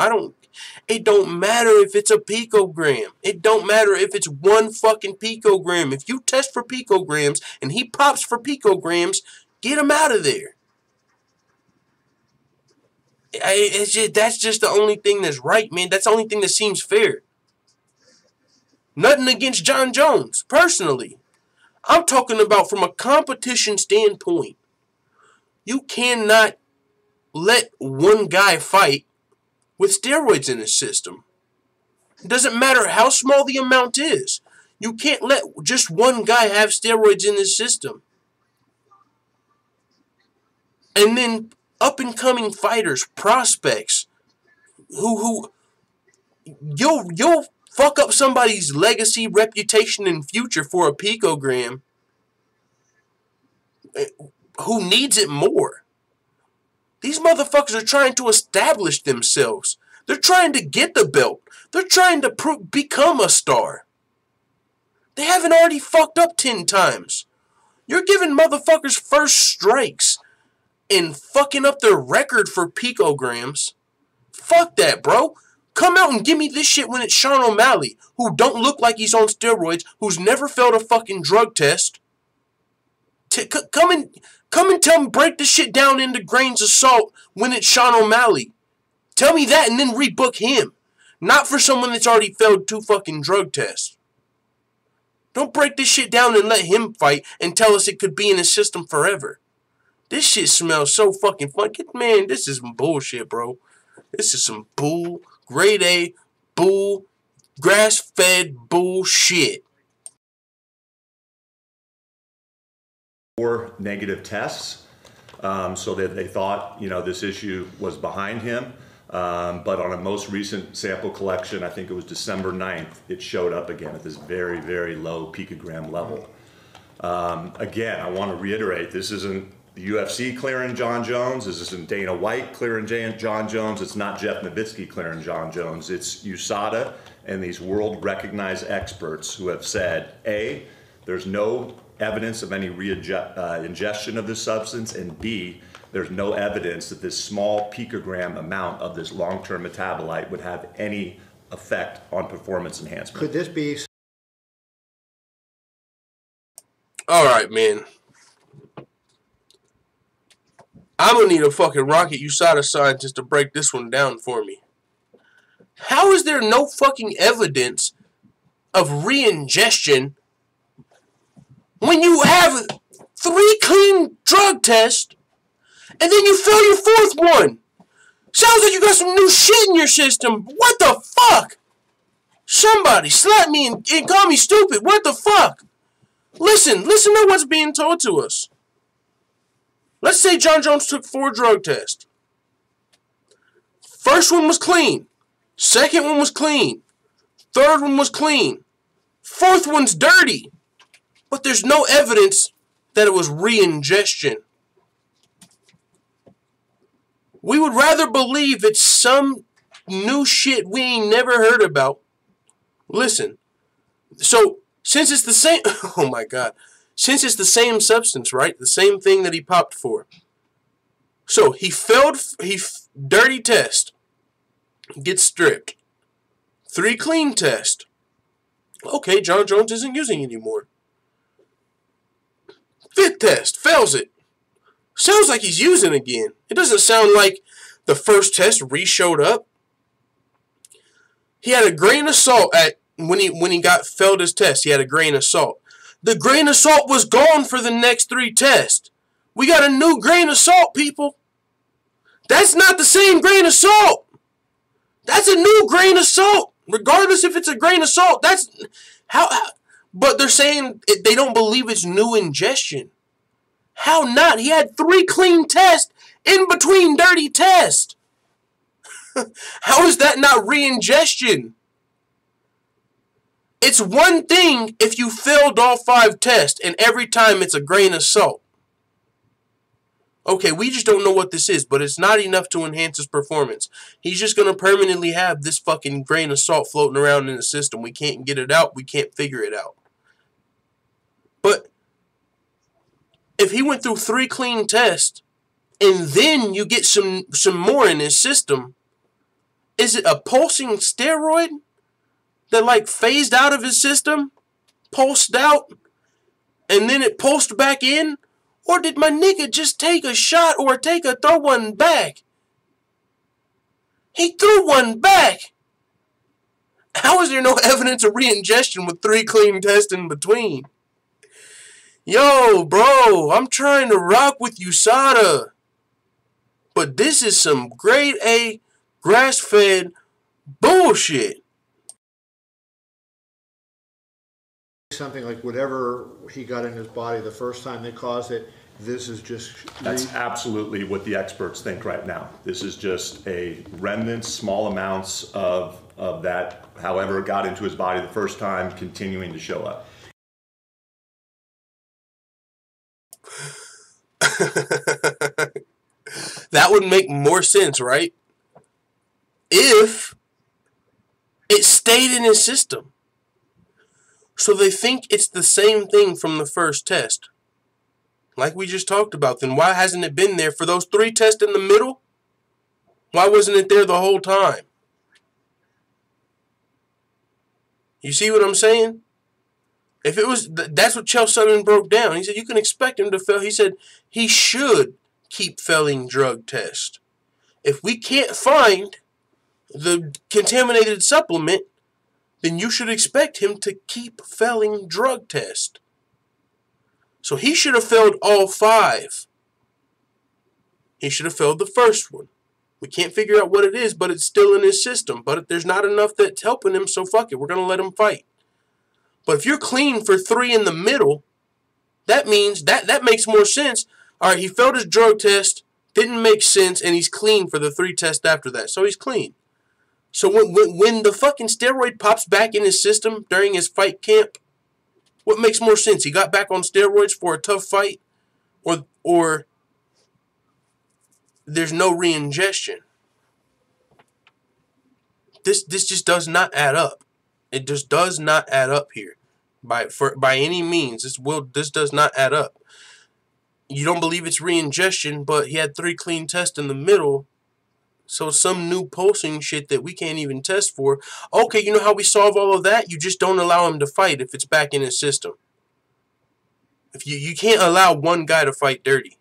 It don't matter if it's a picogram. It don't matter if it's one fucking picogram. If you test for picograms and he pops for picograms, get him out of there. That's just the only thing that's right, man. That's the only thing that seems fair. Nothing against Jon Jones, personally. I'm talking about from a competition standpoint. You cannot let one guy fight with steroids in his system. It doesn't matter how small the amount is. You can't let just one guy have steroids in his system. And then up-and-coming fighters, prospects, who you'll fuck up somebody's legacy, reputation, and future for a picogram. Who needs it more? These motherfuckers are trying to establish themselves. They're trying to get the belt. They're trying to become a star. They haven't already fucked up 10 times. You're giving motherfuckers first strikes and fucking up their record for picograms. Fuck that, bro. Come out and give me this shit when it's Sean O'Malley, who don't look like he's on steroids, who's never failed a fucking drug test. Come and tell me, break this shit down into grains of salt when it's Sean O'Malley. Tell me that and then rebook him. Not for someone that's already failed 2 fucking drug tests. Don't break this shit down and let him fight and tell us it could be in his system forever. This shit smells so fucking fun. Man, this is some bullshit, bro. This is some bull, grade A, bull, grass-fed bullshit. 4 negative tests, so that they thought, this issue was behind him. But on a most recent sample collection, I think it was December 9th, it showed up again at this very, very low picogram level. Again, I want to reiterate, this isn't the UFC clearing Jon Jones. This isn't Dana White clearing Jon Jones. It's not Jeff Nowitzki clearing Jon Jones. It's USADA and these world-recognized experts who have said, A, there's no evidence of any ingestion of this substance, and B, there's no evidence that this small picogram amount of this long-term metabolite would have any effect on performance enhancement. Could this be? All right, man. I'm going to need a fucking rocket USADA scientist to break this one down for me. How is there no fucking evidence of re-ingestion when you have 3 clean drug tests and then you fail your 4th one? Sounds like you got some new shit in your system. What the fuck? Somebody slap me and call me stupid. What the fuck? Listen to what's being told to us. Let's say Jon Jones took 4 drug tests. First one was clean. Second one was clean. Third one was clean. 4th one's dirty. But there's no evidence that it was re-ingestion. We would rather believe it's some new shit we ain't never heard about. Listen. So, since it's the same... Oh my God. Since it's the same substance, right? The same thing that he popped for. So, dirty test. Gets stripped. 3 clean test. Okay, Jon Jones isn't using anymore. 5th test. Fails it. Sounds like he's using again. It doesn't sound like the first test re-showed up. He had a grain of salt when he failed his test. He had a grain of salt. The grain of salt was gone for the next 3 tests. We got a new grain of salt, people. That's not the same grain of salt. That's a new grain of salt. Regardless if it's a grain of salt. That's how but they're saying they don't believe it's new ingestion. How not? He had 3 clean tests in between dirty tests. How is that not re-ingestion? It's one thing if you failed all 5 tests and every time it's a grain of salt. Okay, we just don't know what this is, but it's not enough to enhance his performance. He's just going to permanently have this fucking grain of salt floating around in the system. We can't get it out. We can't figure it out. But if he went through 3 clean tests and then you get some more in his system, is it a pulsing steroid that like phased out of his system, pulsed out, and then it pulsed back in? Or did my nigga just take a shot or throw one back? He threw one back. How is there no evidence of re-ingestion with 3 clean tests in between? Yo, bro, I'm trying to rock with USADA. But this is some grade A, grass-fed bullshit. Something like whatever he got in his body the first time they caused it, this is just... That's absolutely what the experts think right now. This is just a remnant, small amounts of that, however it got into his body the first time, continuing to show up. That would make more sense, right? If it stayed in his system. So they think it's the same thing from the first test. Like we just talked about, then why hasn't it been there for those 3 tests in the middle? Why wasn't it there the whole time? You see what I'm saying? If it was, that's what Chael Sonnen broke down. He said you can expect him to fail. He said he should keep failing drug tests. If we can't find the contaminated supplement, then you should expect him to keep failing drug tests. So he should have failed all 5. He should have failed the first one. We can't figure out what it is, but it's still in his system. But there's not enough that's helping him, so fuck it. We're going to let him fight. But if you're clean for 3 in the middle, that means that makes more sense. All right, he failed his drug test, didn't make sense, and he's clean for the 3 tests after that. So he's clean. So when the fucking steroid pops back in his system during his fight camp, what makes more sense? He got back on steroids for a tough fight, or there's no re-ingestion. This just does not add up. It just does not add up here, by any means. This does not add up. you don't believe it's re-ingestion, but he had 3 clean tests in the middle. So some new pulsing shit that we can't even test for. Okay, you know how we solve all of that? You just don't allow him to fight if it's back in his system. If you can't allow one guy to fight dirty.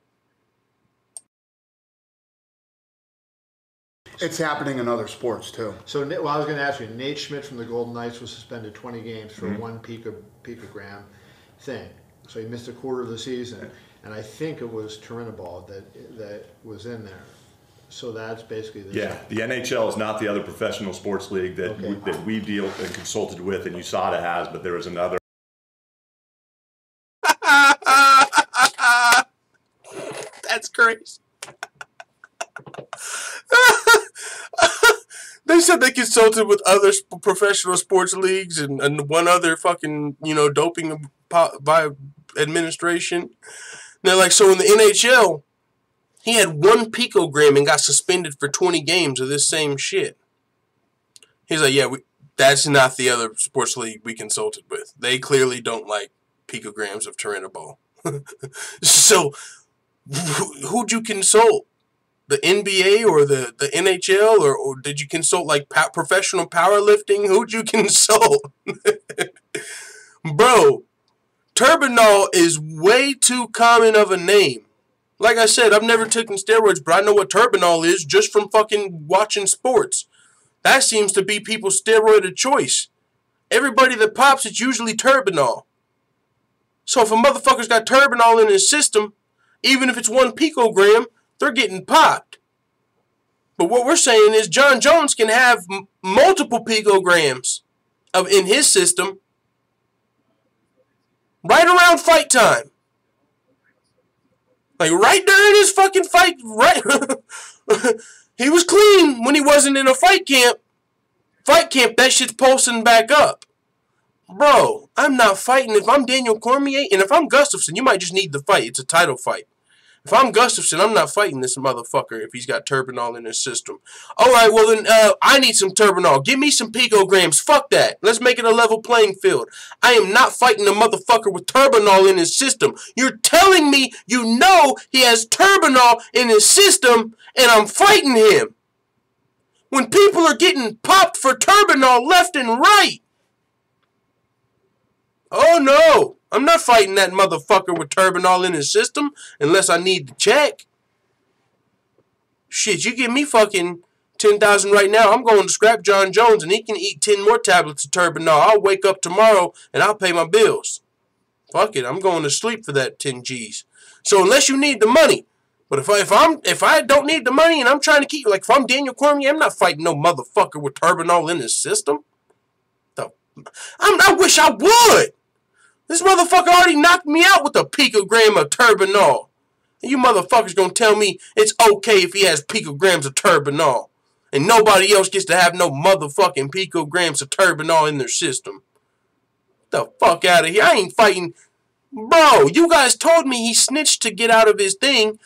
It's happening in other sports too. So, well, I was going to ask you, Nate Schmidt from the Golden Knights was suspended 20 games for 1 picogram thing. So he missed a quarter of the season. And I think it was Turinabol that was in there. So that's basically the Yeah, the NHL is not the other professional sports league that we deal and consulted with, and USADA has, but there is another. That's crazy. They said they consulted with other professional sports leagues and one other fucking, doping by administration. They're like, so in the NHL, he had 1 picogram and got suspended for 20 games of this same shit. He's like, yeah, that's not the other sports league we consulted with. They clearly don't like picograms of Turinabol. So, who'd you consult? The NBA or the NHL? Or did you consult, like, professional powerlifting? Who'd you consult? Bro, Turinabol is way too common of a name. Like I said, I've never taken steroids, but I know what Turinabol is just from fucking watching sports. That seems to be people's steroid of choice. Everybody that pops, it's usually Turinabol. So if a motherfucker's got Turinabol in his system, even if it's 1 picogram, they're getting popped. But what we're saying is Jon Jones can have multiple picograms in his system right around fight time. Like, right during his fucking fight, right? He was clean when he wasn't in a fight camp. Fight camp, that shit's pulsing back up. Bro, I'm not fighting. If I'm Daniel Cormier, and if I'm Gustafsson, you might just need the fight. It's a title fight. If I'm Gustafsson, I'm not fighting this motherfucker if he's got Turinabol in his system. Alright, well then, I need some Turinabol. Give me some picograms. Fuck that. Let's make it a level playing field. I am not fighting a motherfucker with Turinabol in his system. You're telling me you know he has Turinabol in his system, and I'm fighting him. When people are getting popped for Turinabol left and right. Oh no. I'm not fighting that motherfucker with Turinabol in his system unless I need to check. Shit, you give me fucking 10,000 right now, I'm going to scrap Jon Jones and he can eat 10 more tablets of Turinabol. I'll wake up tomorrow and I'll pay my bills. Fuck it, I'm going to sleep for that 10 G's. So unless you need the money, but if I don't need the money and I'm trying to keep, like if I'm Daniel Cormier, I'm not fighting no motherfucker with Turinabol in his system. I wish I would. This motherfucker already knocked me out with a picogram of Turinabol. And you motherfuckers gonna tell me it's okay if he has picograms of Turinabol. And nobody else gets to have no motherfucking picograms of Turinabol in their system. Get the fuck out of here. I ain't fighting. Bro, you guys told me he snitched to get out of his thing.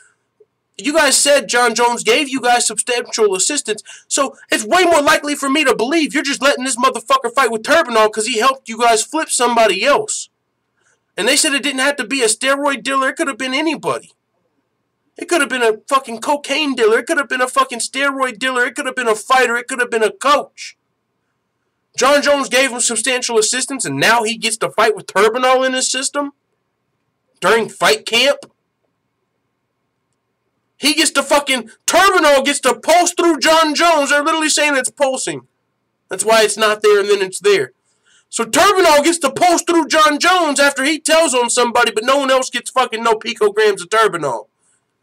You guys said Jon Jones gave you guys substantial assistance. So it's way more likely for me to believe you're just letting this motherfucker fight with Turinabol because he helped you guys flip somebody else. And they said it didn't have to be a steroid dealer. It could have been anybody. It could have been a fucking cocaine dealer. It could have been a fucking steroid dealer. It could have been a fighter. It could have been a coach. Jon Jones gave him substantial assistance, and now he gets to fight with Turinabol in his system? During fight camp? He gets to fucking... Turinabol gets to pulse through Jon Jones. They're literally saying it's pulsing. That's why it's not there and then it's there. So Turinabol gets to pulse through Jon Jones after he tells on somebody, but no one else gets fucking no picograms of Turinabol.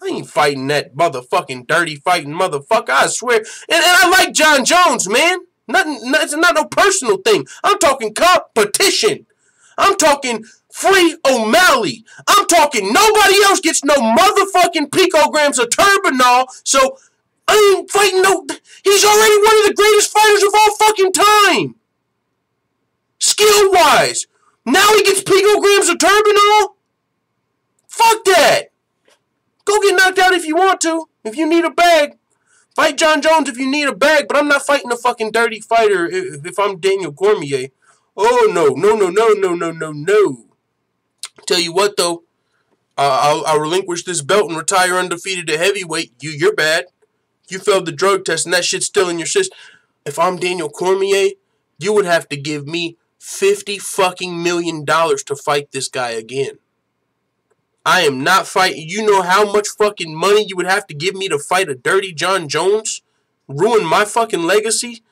I ain't fighting that motherfucking dirty fighting motherfucker, I swear. And I like Jon Jones, man. It's not no personal thing. I'm talking competition. I'm talking free O'Malley. I'm talking nobody else gets no motherfucking picograms of Turinabol, so I ain't fighting no... He's already one of the greatest fighters of all fucking time. Skill-wise. Now he gets picograms of Turinabol? Fuck that. Go get knocked out if you want to. If you need a bag. Fight Jon Jones if you need a bag, but I'm not fighting a fucking dirty fighter if I'm Daniel Cormier. Oh, no. Tell you what, though. I'll relinquish this belt and retire undefeated at heavyweight. You're bad. You failed the drug test and that shit's still in your system. If I'm Daniel Cormier, you would have to give me $50 fucking million to fight this guy again. I am not fighting. You know how much fucking money you would have to give me to fight a dirty Jon Jones? Ruin my fucking legacy?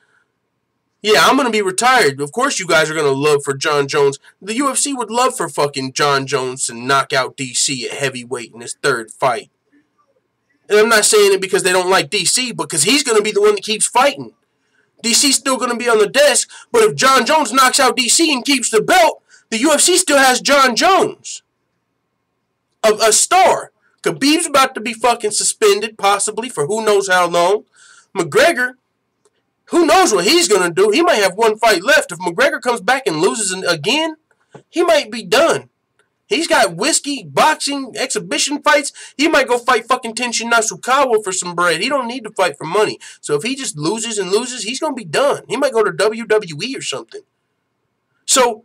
Yeah, I'm going to be retired. Of course you guys are going to love for Jon Jones. The UFC would love for fucking Jon Jones to knock out DC at heavyweight in his third fight. And I'm not saying it because they don't like DC, because he's going to be the one that keeps fighting. DC's still going to be on the desk, but if Jon Jones knocks out DC and keeps the belt, the UFC still has Jon Jones. A star. Khabib's about to be fucking suspended, possibly, for who knows how long. McGregor, who knows what he's going to do? He might have one fight left. If McGregor comes back and loses again, he might be done. He's got whiskey, boxing, exhibition fights. He might go fight fucking Tenshin Nasukawa for some bread. He don't need to fight for money. So if he just loses and loses, he's going to be done. He might go to WWE or something. So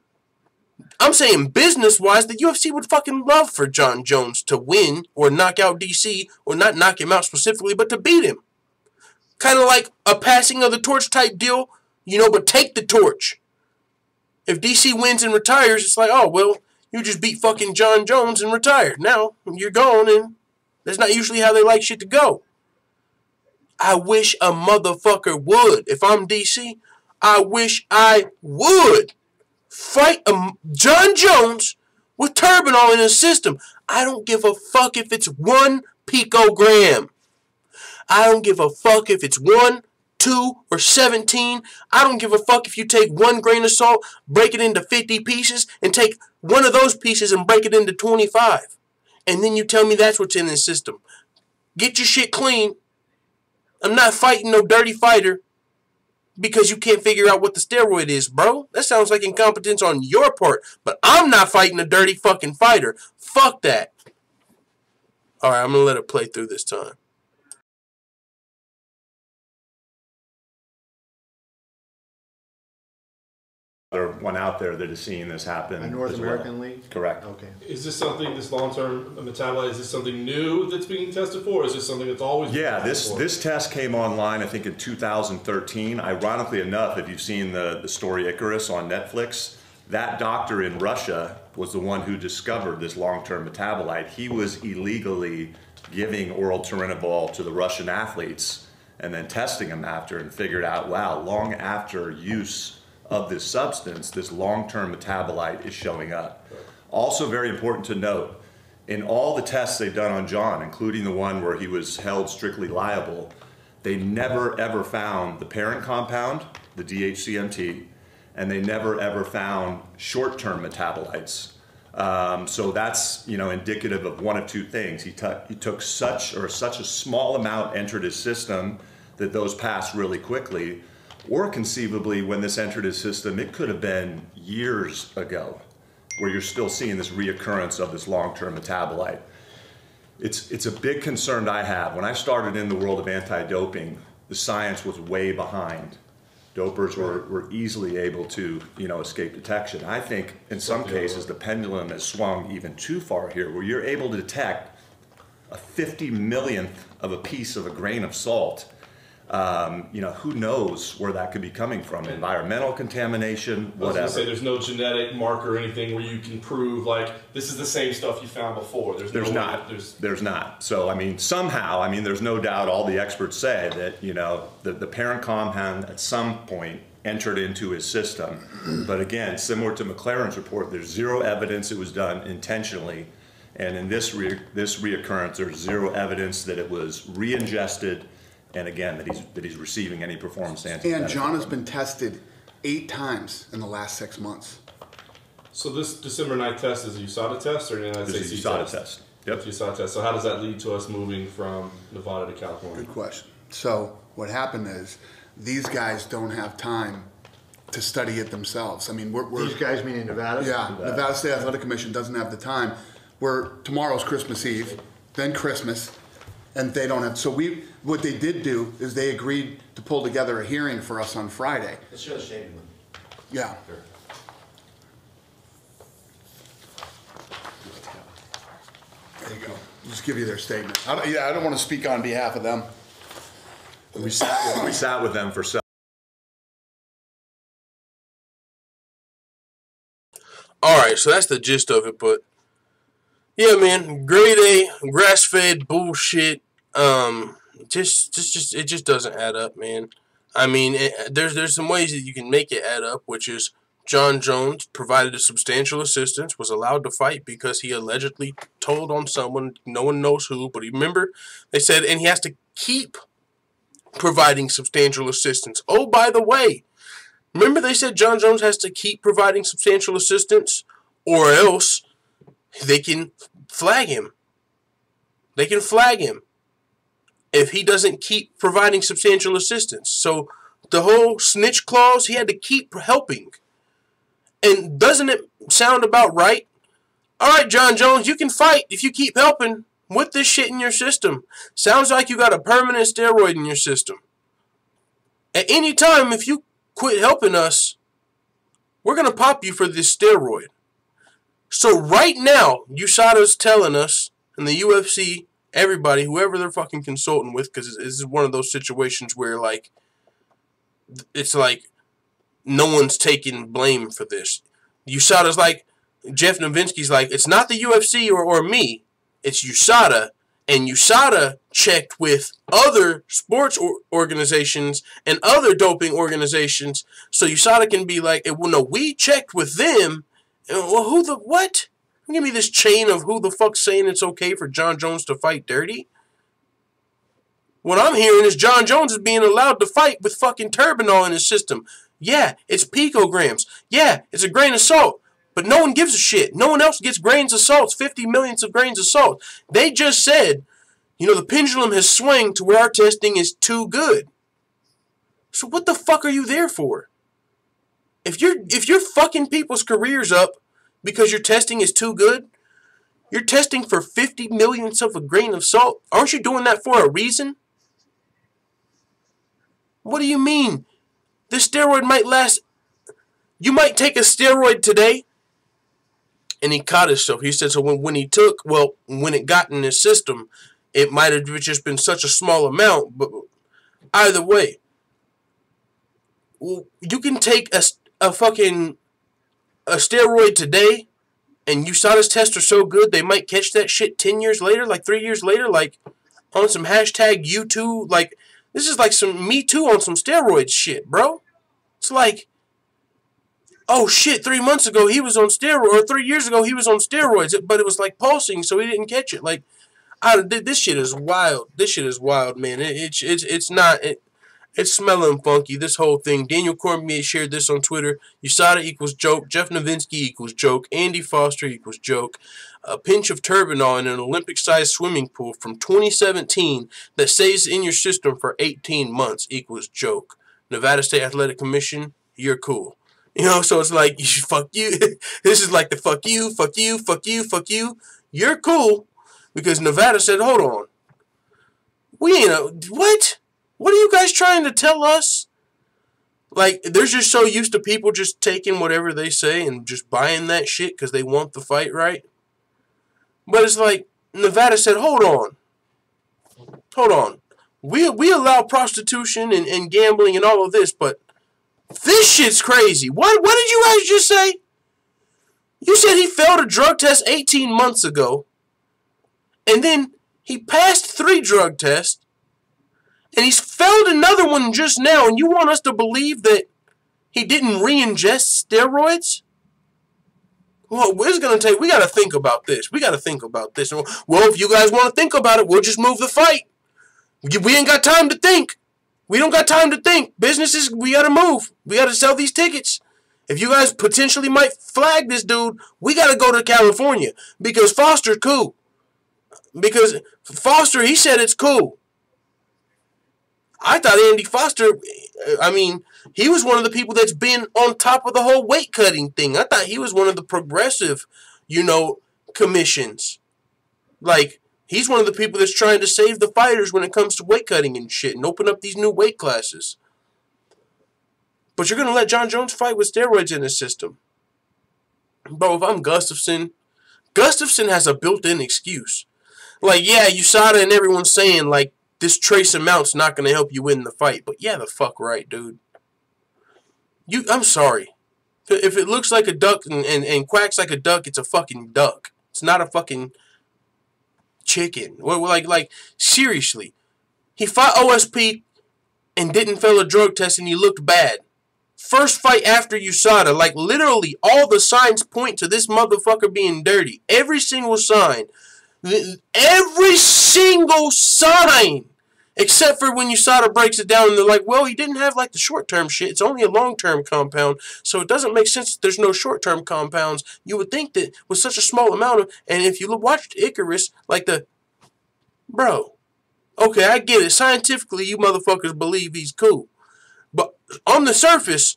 I'm saying business-wise, the UFC would fucking love for Jon Jones to win or knock out DC, or not knock him out specifically, but to beat him. Kind of like a passing of the torch type deal, you know, but take the torch. If DC wins and retires, it's like, oh, well, you just beat fucking Jon Jones and retired. Now, you're gone, and that's not usually how they like shit to go. I wish a motherfucker would. If I'm DC, I wish I would fight a Jon Jones with Turbinol in his system. I don't give a fuck if it's 1 picogram. I don't give a fuck if it's 1, 2, or 17. I don't give a fuck if you take 1 grain of salt, break it into 50 pieces, and take one of those pieces and break it into 25. And then you tell me that's what's in this system. Get your shit clean. I'm not fighting no dirty fighter because you can't figure out what the steroid is, bro. That sounds like incompetence on your part. But I'm not fighting a dirty fucking fighter. Fuck that. Alright, I'm going to let it play through this time. One out there that is seeing this happen. A North American league? Correct. Okay. Is this something, this long-term metabolite, is this something new that's being tested for, or is this something that's always been tested for? This test came online, I think, in 2013. Ironically enough, if you've seen the story Icarus on Netflix, that doctor in Russia was the one who discovered this long-term metabolite. He was illegally giving oral turinabol to the Russian athletes and then testing them after, and figured out, wow, long after use of this substance, this long-term metabolite is showing up. Also very important to note, in all the tests they've done on Jon, including the one where he was held strictly liable, they never ever found the parent compound, the DHCMT, and they never ever found short-term metabolites. So that's, you know, indicative of one of two things. He took such a small amount entered his system that those passed really quickly. Or conceivably, when this entered his system, it could have been years ago, where you're still seeing this reoccurrence of this long-term metabolite. It's a big concern I have. When I started in the world of anti-doping, the science was way behind. Dopers were easily able to, you know, escape detection. I think in some cases the pendulum has swung even too far here, where you're able to detect a 50 millionth of a piece of a grain of salt. You know, who knows where that could be coming from? Environmental contamination, whatever. I was going to say, there's no genetic marker or anything where you can prove, like, this is the same stuff you found before. There's not. So, I mean, somehow, I mean, there's no doubt all the experts say that, you know, the parent compound at some point entered into his system. But again, similar to McLaren's report, there's zero evidence it was done intentionally. And in this reoccurrence, there's zero evidence that it was re-ingested, and again, that he's receiving any performance enhancing. And Jon has been tested 8 times in the last 6 months. So this December 9th test is a USADA test or an United States USADA test? Yep. It's a USADA test. So how does that lead to us moving from Nevada to California? Good question. So what happened is these guys don't have time to study it themselves. I mean, these guys meaning Nevada? Yeah, Nevada State Athletic Commission doesn't have the time. Tomorrow's Christmas Eve, then Christmas. And they don't have, so what they did do is they agreed to pull together a hearing for us on Friday. Let's show the shading one. Yeah. Sure. Just give you their statement. I don't want to speak on behalf of them. We sat with them for several. All right, so that's the gist of it. But yeah, man, grade A, grass-fed bullshit. It just doesn't add up, man. I mean, there's some ways that you can make it add up, which is Jon Jones provided a substantial assistance, was allowed to fight because he allegedly told on someone, no one knows who, but remember, they said, and he has to keep providing substantial assistance. Oh, by the way, remember they said Jon Jones has to keep providing substantial assistance, or else they can flag him. They can flag him if he doesn't keep providing substantial assistance. So the whole snitch clause, he had to keep helping. And doesn't it sound about right? All right, Jon Jones, you can fight if you keep helping with this shit in your system. Sounds like you got a permanent steroid in your system. At any time, if you quit helping us, we're going to pop you for this steroid. So right now, USADA's telling us, and the UFC, everybody, whoever they're fucking consulting with, because this is one of those situations where, like, it's like no one's taking blame for this. USADA's like, Jeff Novinsky's like, it's not the UFC or me, it's USADA. And USADA checked with other sports organizations and other doping organizations, so USADA can be like, well, no, we checked with them. Well, who the, what? Give me this chain of who the fuck's saying it's okay for Jon Jones to fight dirty? What I'm hearing is Jon Jones is being allowed to fight with fucking Turbinol in his system. Yeah, it's picograms. Yeah, it's a grain of salt. But no one gives a shit. No one else gets grains of salt, 50 millionths of grains of salt. They just said, you know, the pendulum has swung to where our testing is too good. So what the fuck are you there for? If you're fucking people's careers up because your testing is too good, you're testing for 50 millionths of a grain of salt. Aren't you doing that for a reason? What do you mean? This steroid might last. You might take a steroid today. And he caught himself. He said, so when it got in his system, it might have just been such a small amount. But either way, you can take a steroid today, and USADA's tests are so good, they might catch that shit 10 years later, like 3 years later, like on some hashtag U2. Like, this is like some Me Too on some steroids shit, bro. It's like, oh shit, 3 months ago he was on steroids, or 3 years ago he was on steroids, but it was like pulsing, so he didn't catch it. Like, this shit is wild. This shit is wild, man. It's smelling funky, this whole thing. Daniel Cormier shared this on Twitter. USADA equals joke. Jeff Novinsky equals joke. Andy Foster equals joke. A pinch of Turbinol in an Olympic-sized swimming pool from 2017 that stays in your system for 18 months equals joke. Nevada State Athletic Commission, you're cool. You know, so it's like, fuck you. This is like the fuck you, fuck you, fuck you, fuck you. You're cool. Because Nevada said, hold on. We ain't what? What are you guys trying to tell us? Like, they're just so used to people just taking whatever they say and just buying that shit because they want the fight, right? But it's like, Nevada said, hold on. Hold on. We allow prostitution and gambling and all of this, but this shit's crazy. What did you guys just say? You said he failed a drug test 18 months ago, and then he passed 3 drug tests, and he's failed another one just now, and you want us to believe that he didn't re-ingest steroids? Well, we got to think about this. We got to think about this. Well, if you guys want to think about it, we'll just move the fight. We ain't got time to think. We don't got time to think. Businesses, we got to move. We got to sell these tickets. If you guys potentially might flag this dude, we got to go to California because Foster's cool. Because Foster, he said it's cool. I thought Andy Foster, I mean, he was one of the people that's been on top of the whole weight cutting thing. I thought he was one of the progressive, commissions. Like, he's one of the people that's trying to save the fighters when it comes to weight cutting and shit and open up these new weight classes. But you're going to let Jon Jones fight with steroids in his system. Bro, if I'm Gustafsson has a built-in excuse. Like, yeah, USADA and everyone's saying, like, this trace amount's not going to help you win the fight. But yeah, the fuck right, dude. I'm sorry. If it looks like a duck and quacks like a duck, it's a fucking duck. It's not a fucking chicken. Like seriously. He fought OSP and didn't fail a drug test and he looked bad. First fight after USADA, like literally all the signs point to this motherfucker being dirty. Every single sign. Every single sign. Except for when USADA breaks it down and they're like, well, he didn't have like the short-term shit. It's only a long-term compound. So it doesn't make sense that there's no short-term compounds. You would think that with such a small amount of, and if you watched Icarus, like bro, okay, I get it. Scientifically, you motherfuckers believe he's cool. But on the surface,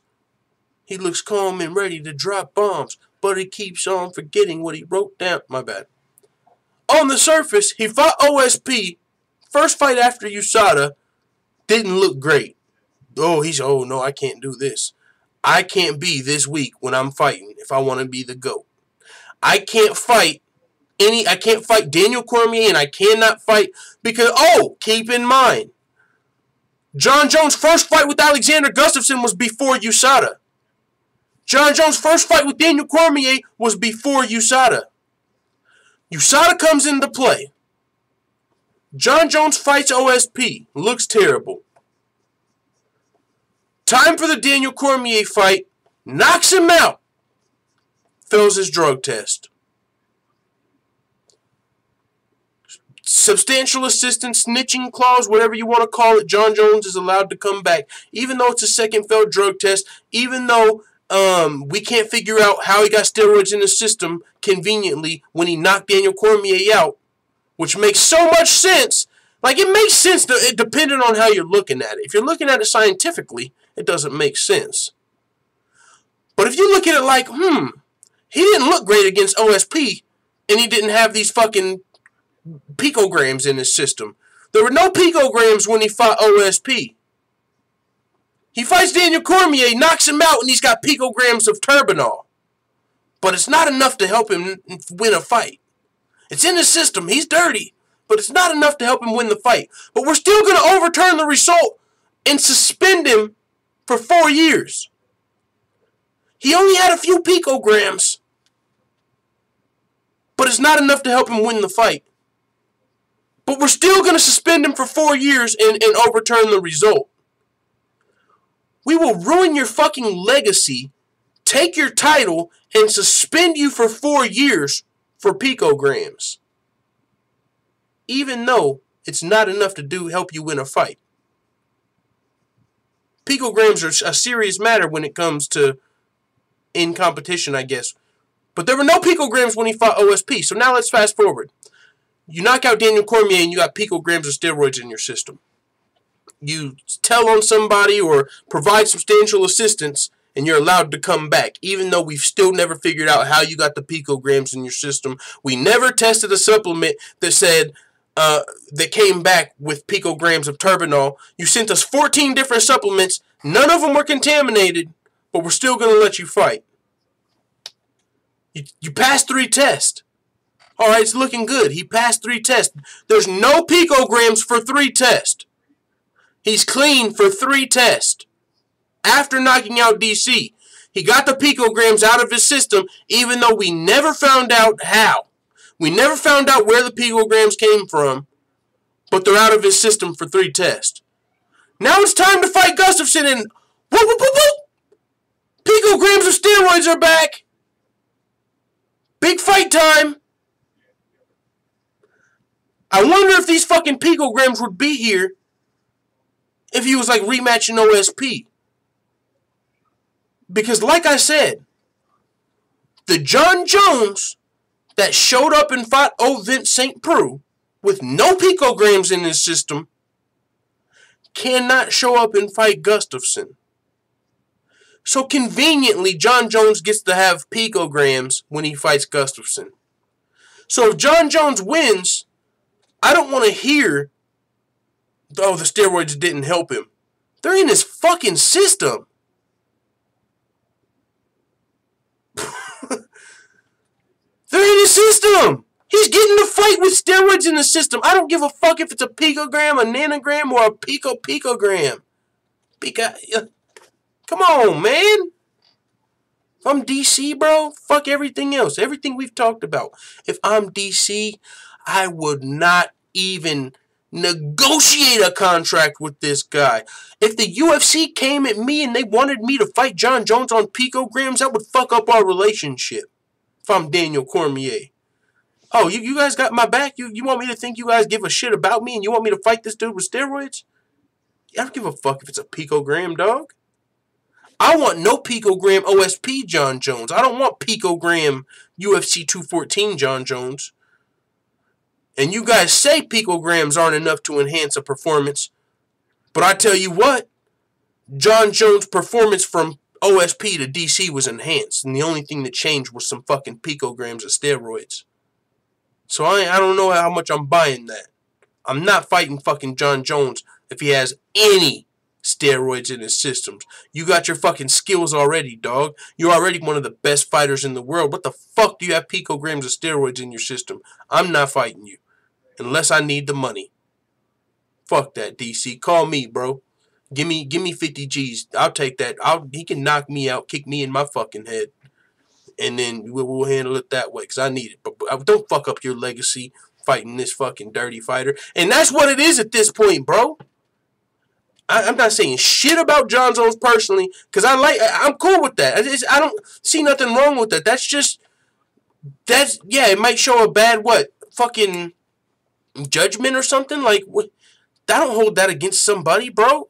he looks calm and ready to drop bombs. But he keeps on forgetting what he wrote down. My bad. On the surface, he fought OSP. First fight after USADA didn't look great. Oh no, I can't do this. I can't be this weak when I'm fighting if I want to be the GOAT. I can't fight Daniel Cormier and I cannot fight because, keep in mind, Jon Jones' first fight with Alexander Gustafsson was before USADA. Jon Jones' first fight with Daniel Cormier was before USADA. USADA comes into play. Jon Jones fights OSP. Looks terrible. Time for the Daniel Cormier fight. Knocks him out. Fails his drug test. Substantial assistance, snitching clause, whatever you want to call it, Jon Jones is allowed to come back. Even though it's a second failed drug test, even though we can't figure out how he got steroids in his system conveniently when he knocked Daniel Cormier out, which makes so much sense. Like, it makes sense depending on how you're looking at it. If you're looking at it scientifically, it doesn't make sense. But if you look at it like, he didn't look great against OSP, and he didn't have these fucking picograms in his system. There were no picograms when he fought OSP. He fights Daniel Cormier, knocks him out, and he's got picograms of turbinol. But it's not enough to help him win a fight. It's in his system. He's dirty. But it's not enough to help him win the fight. But we're still going to overturn the result and suspend him for 4 years. He only had a few picograms. But it's not enough to help him win the fight. But we're still going to suspend him for 4 years and overturn the result. We will ruin your fucking legacy, take your title, and suspend you for 4 years for picograms. Even though it's not enough to help you win a fight. Picograms are a serious matter when it comes to in competition, I guess. But there were no picograms when he fought OSP. So now let's fast forward. You knock out Daniel Cormier and you got picograms of steroids in your system. You tell on somebody or provide substantial assistance and you're allowed to come back, even though we've still never figured out how you got the picograms in your system. We never tested a supplement that said, that came back with picograms of turbinol. You sent us 14 different supplements. None of them were contaminated, but we're still going to let you fight. You passed 3 tests. All right, it's looking good. He passed 3 tests. There's no picograms for 3 tests. He's clean for 3 tests. After knocking out DC, he got the picograms out of his system, even though we never found out how. We never found out where the picograms came from, but they're out of his system for 3 tests. Now it's time to fight Gustafsson, and whoop, whoop, whoop, whoop. Picograms of steroids are back. Big fight time. I wonder if these fucking picograms would be here if he was like rematching OSP. Because like I said, the Jon Jones that showed up and fought Vince St. Preux with no picograms in his system cannot show up and fight Gustafsson. So conveniently, Jon Jones gets to have picograms when he fights Gustafsson. So if Jon Jones wins, I don't want to hear, the steroids didn't help him. They're in his fucking system. They're in his system. He He's getting the fight with steroids in the system. I don't give a fuck if it's a picogram, a nanogram, or a picogram. Come on, man. If I'm DC, bro, fuck everything else. Everything we've talked about. If I'm DC, I would not even negotiate a contract with this guy. If the UFC came at me and they wanted me to fight Jon Jones on picograms, that would fuck up our relationship. If I'm Daniel Cormier. Oh, you guys got my back? You want me to think you guys give a shit about me and you want me to fight this dude with steroids? I don't give a fuck if it's a picogram, dog. I want no picogram OSP Jon Jones. I don't want picogram UFC 214 Jon Jones. And you guys say picograms aren't enough to enhance a performance. But I tell you what, Jon Jones' performance from OSP to DC was enhanced. And the only thing that changed was some fucking picograms of steroids. So I don't know how much I'm buying that. I'm not fighting fucking Jon Jones if he has any steroids in his systems. You got your fucking skills already, dog. You're already one of the best fighters in the world. What the fuck do you have picograms of steroids in your system? I'm not fighting you. Unless I need the money. Fuck that, DC. Call me, bro. Give me 50 G's. I'll take that. He can knock me out, kick me in my fucking head. And then we'll handle it that way, because I need it. But don't fuck up your legacy fighting this fucking dirty fighter. And that's what it is at this point, bro. I'm not saying shit about Jon Jones personally, because I'm cool with that. I don't see nothing wrong with that. Yeah, it might show a bad, fucking judgment or something. Like, I don't hold that against somebody, bro.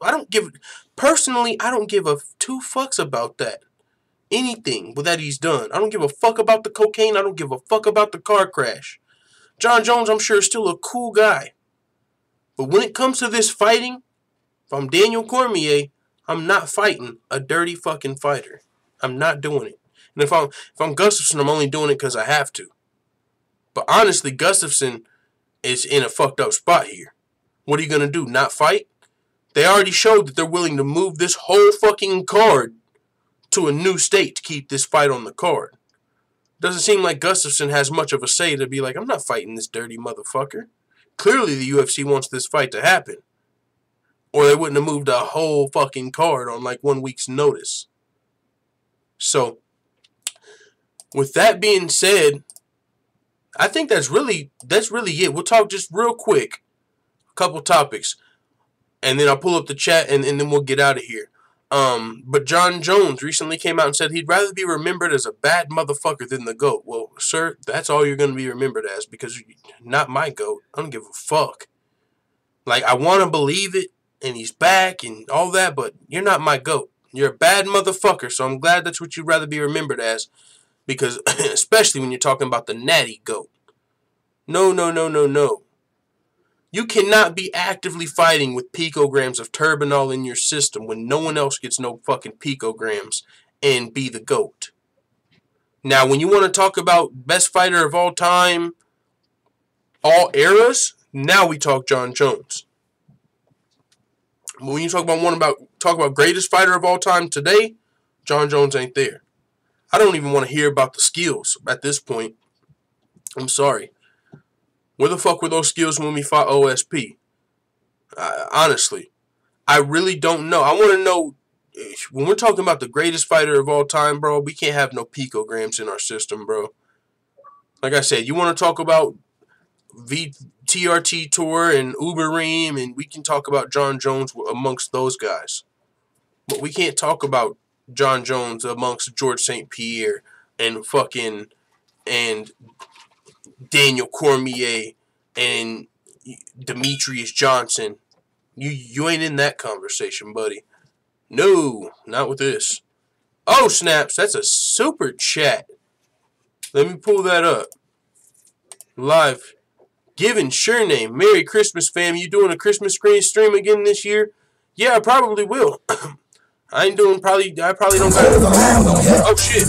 Personally, I don't give a two fucks about that. Anything that he's done. I don't give a fuck about the cocaine. I don't give a fuck about the car crash. Jon Jones, I'm sure, is still a cool guy. But when it comes to this fighting, if I'm Daniel Cormier, I'm not fighting a dirty fucking fighter. I'm not doing it. And if I'm Gustafsson, I'm only doing it because I have to. But honestly, Gustafsson is in a fucked up spot here. What are you going to do, not fight? They already showed that they're willing to move this whole fucking card to a new state to keep this fight on the card. Doesn't seem like Gustafsson has much of a say to be like, I'm not fighting this dirty motherfucker. Clearly the UFC wants this fight to happen. Or they wouldn't have moved a whole fucking card on like 1 week's notice. So, with that being said, I think that's really it. We'll talk just real quick, a couple topics, and then I'll pull up the chat and then we'll get out of here. But Jon Jones recently came out and said he'd rather be remembered as a bad motherfucker than the GOAT. Well, sir, that's all you're going to be remembered as, because you're not my GOAT. I don't give a fuck. Like, I want to believe it, and he's back and all that, but you're not my GOAT. You're a bad motherfucker, so I'm glad that's what you'd rather be remembered as, because especially when you're talking about the natty GOAT. No. You cannot be actively fighting with picograms of turbinol in your system when no one else gets no fucking picograms and be the GOAT. Now, when you want to talk about best fighter of all time, all eras, now we talk Jon Jones. But when you talk about greatest fighter of all time today, Jon Jones ain't there. I don't even want to hear about the skills at this point. I'm sorry. Where the fuck were those skills when we fought OSP? Honestly, I really don't know. I want to know, when we're talking about the greatest fighter of all time, bro, we can't have no picograms in our system, bro. Like I said, you want to talk about TRT Tour and Ubereem, and we can talk about Jon Jones amongst those guys. But we can't talk about Jon Jones amongst George St. Pierre and Daniel Cormier and Demetrius Johnson. You ain't in that conversation, buddy. No, not with this. Oh, snaps, that's a super chat. Let me pull that up. Live. Given sure name. Merry Christmas, fam. You doing a Christmas stream again this year? Yeah, I probably will. I probably don't got. Oh shit.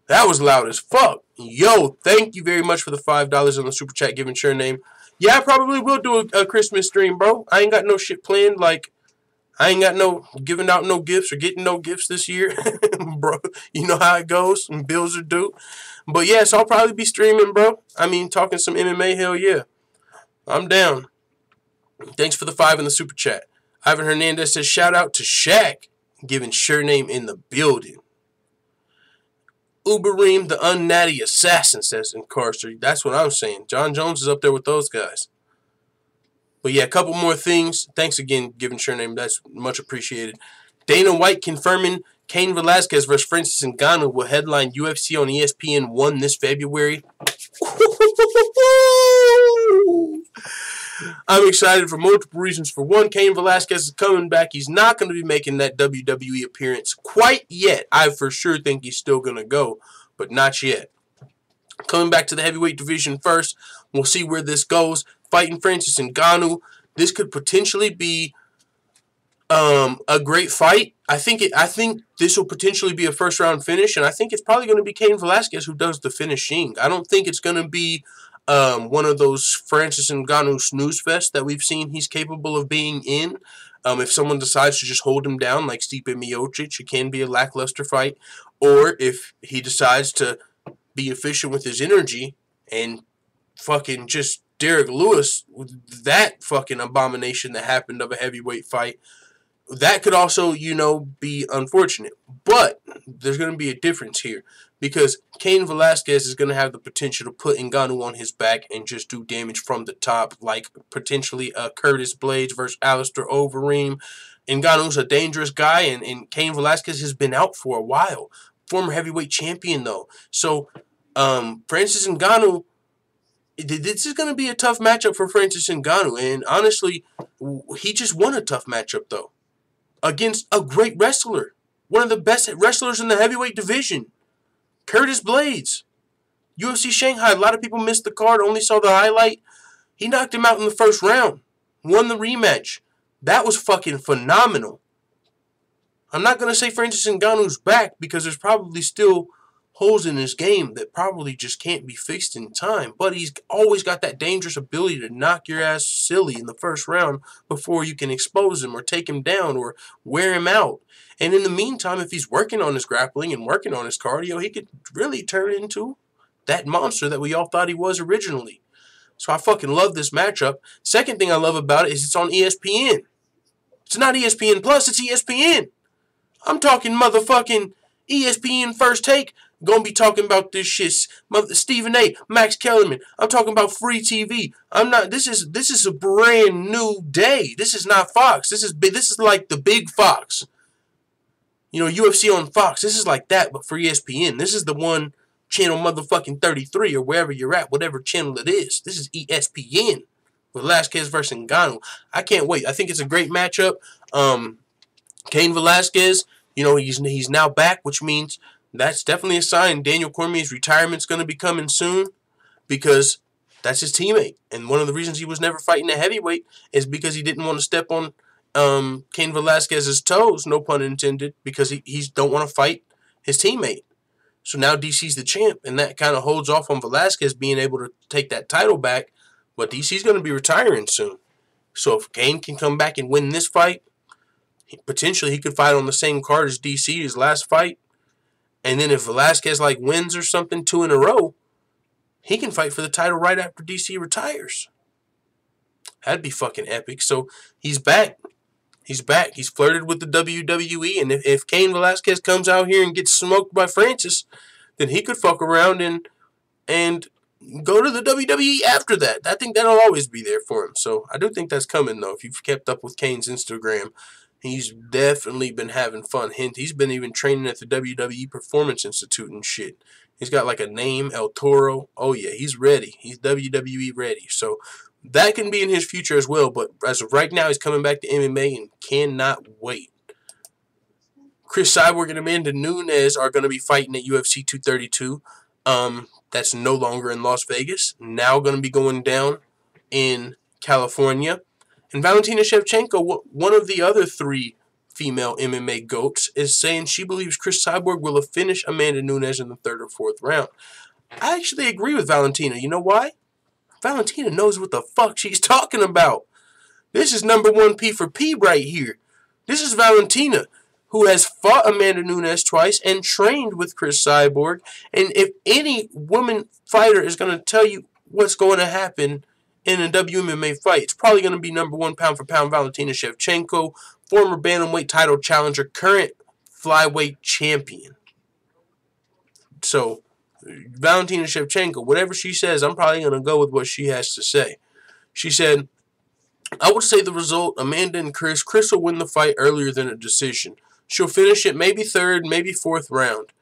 That was loud as fuck. Yo, thank you very much for the $5 on the super chat, given sure name. Yeah, I probably will do a Christmas stream, bro. I ain't got no shit planned. Like, I ain't got no giving out no gifts or getting no gifts this year, bro. You know how it goes, and bills are due. But yeah, so I'll probably be streaming, bro. I mean, talking some MMA, hell yeah. I'm down. Thanks for the 5 in the super chat. Ivan Hernandez says, shout out to Shaq, giving surname in the building. Ubereem, the unnatty assassin, says incarcerated. That's what I'm saying. Jon Jones is up there with those guys. But yeah, a couple more things. Thanks again, giving surname. That's much appreciated. Dana White confirming Cain Velasquez versus Francis Ngannou will headline UFC on ESPN 1 this February. I'm excited for multiple reasons. For one, Cain Velasquez is coming back. He's not going to be making that WWE appearance quite yet. I for sure think he's still going to go, but not yet. Coming back to the heavyweight division first, we'll see where this goes. Fighting Francis Ngannou, this could potentially be a great fight. I think this will potentially be a first round finish, and I think it's probably going to be Cain Velasquez who does the finishing. I don't think it's going to be one of those Francis Ngannou snooze fest that we've seen he's capable of being in. If someone decides to just hold him down like Stipe Miocic, it can be a lackluster fight. Or if he decides to be efficient with his energy and fucking just Derek Lewis, that fucking abomination that happened of a heavyweight fight, that could also, be unfortunate. But there's going to be a difference here because Cain Velasquez is going to have the potential to put Ngannou on his back and just do damage from the top, like potentially Curtis Blades versus Alistair Overeem. Ngannou's a dangerous guy, and Cain Velasquez has been out for a while. Former heavyweight champion, though. So, Francis Ngannou, this is going to be a tough matchup for Francis Ngannou. And honestly, he just won a tough matchup, though, against a great wrestler. One of the best wrestlers in the heavyweight division. Curtis Blades. UFC Shanghai. A lot of people missed the card, only saw the highlight. He knocked him out in the first round. Won the rematch. That was fucking phenomenal. I'm not going to say Francis Ngannou's back because there's probably still holes in his game that probably just can't be fixed in time. But he's always got that dangerous ability to knock your ass silly in the first round before you can expose him or take him down or wear him out. And in the meantime, if he's working on his grappling and working on his cardio, he could really turn into that monster that we all thought he was originally. So I fucking love this matchup. Second thing I love about it is it's on ESPN. It's not ESPN Plus, it's ESPN. I'm talking motherfucking ESPN First Take. Gonna be talking about this shit. Stephen A, Max Kellerman. I'm talking about free TV. This is a brand new day. This is not Fox. This is like the big Fox. UFC on Fox. This is like that, but for ESPN. This is the one channel motherfucking 33 or wherever you're at, whatever channel it is. This is ESPN. Velasquez versus Ngannou. I can't wait. I think it's a great matchup. Cain Velasquez, he's now back, which means that's definitely a sign Daniel Cormier's retirement's going to be coming soon because that's his teammate. And one of the reasons he was never fighting a heavyweight is because he didn't want to step on Cain Velasquez's toes, no pun intended, because he don't want to fight his teammate. So now DC's the champ, and that kind of holds off on Velasquez being able to take that title back. But DC's going to be retiring soon. So if Cain can come back and win this fight, potentially he could fight on the same card as DC, his last fight. And then if Velasquez wins or something 2 in a row, he can fight for the title right after DC retires. That'd be fucking epic. So he's back. He's back. He's flirted with the WWE. And if Cain Velasquez comes out here and gets smoked by Francis, then he could fuck around and go to the WWE after that. I think that'll always be there for him. So I do think that's coming, though. If you've kept up with Cain's Instagram, he's definitely been having fun. He's been even training at the WWE Performance Institute and shit. He's got a name, El Toro. Oh, yeah, he's ready. He's WWE ready. So that can be in his future as well. But as of right now, he's coming back to MMA and cannot wait. Cris Cyborg and Amanda Nunes are going to be fighting at UFC 232. That's no longer in Las Vegas. Now going to be going down in California. And Valentina Shevchenko, one of the other 3 female MMA GOATs, is saying she believes Cris Cyborg will finish Amanda Nunes in the 3rd or 4th round. I actually agree with Valentina. You know why? Valentina knows what the fuck she's talking about. This is number 1 P for P right here. This is Valentina, who has fought Amanda Nunes twice and trained with Cris Cyborg. And if any woman fighter is going to tell you what's going to happen in a WMMA fight, it's probably going to be #1 pound for pound Valentina Shevchenko, former bantamweight title challenger, current flyweight champion. So, Valentina Shevchenko, whatever she says, I'm probably going to go with what she has to say. She said, I would say the result, Amanda and Cris. Cris will win the fight earlier than a decision. She'll finish it maybe 3rd, maybe 4th round.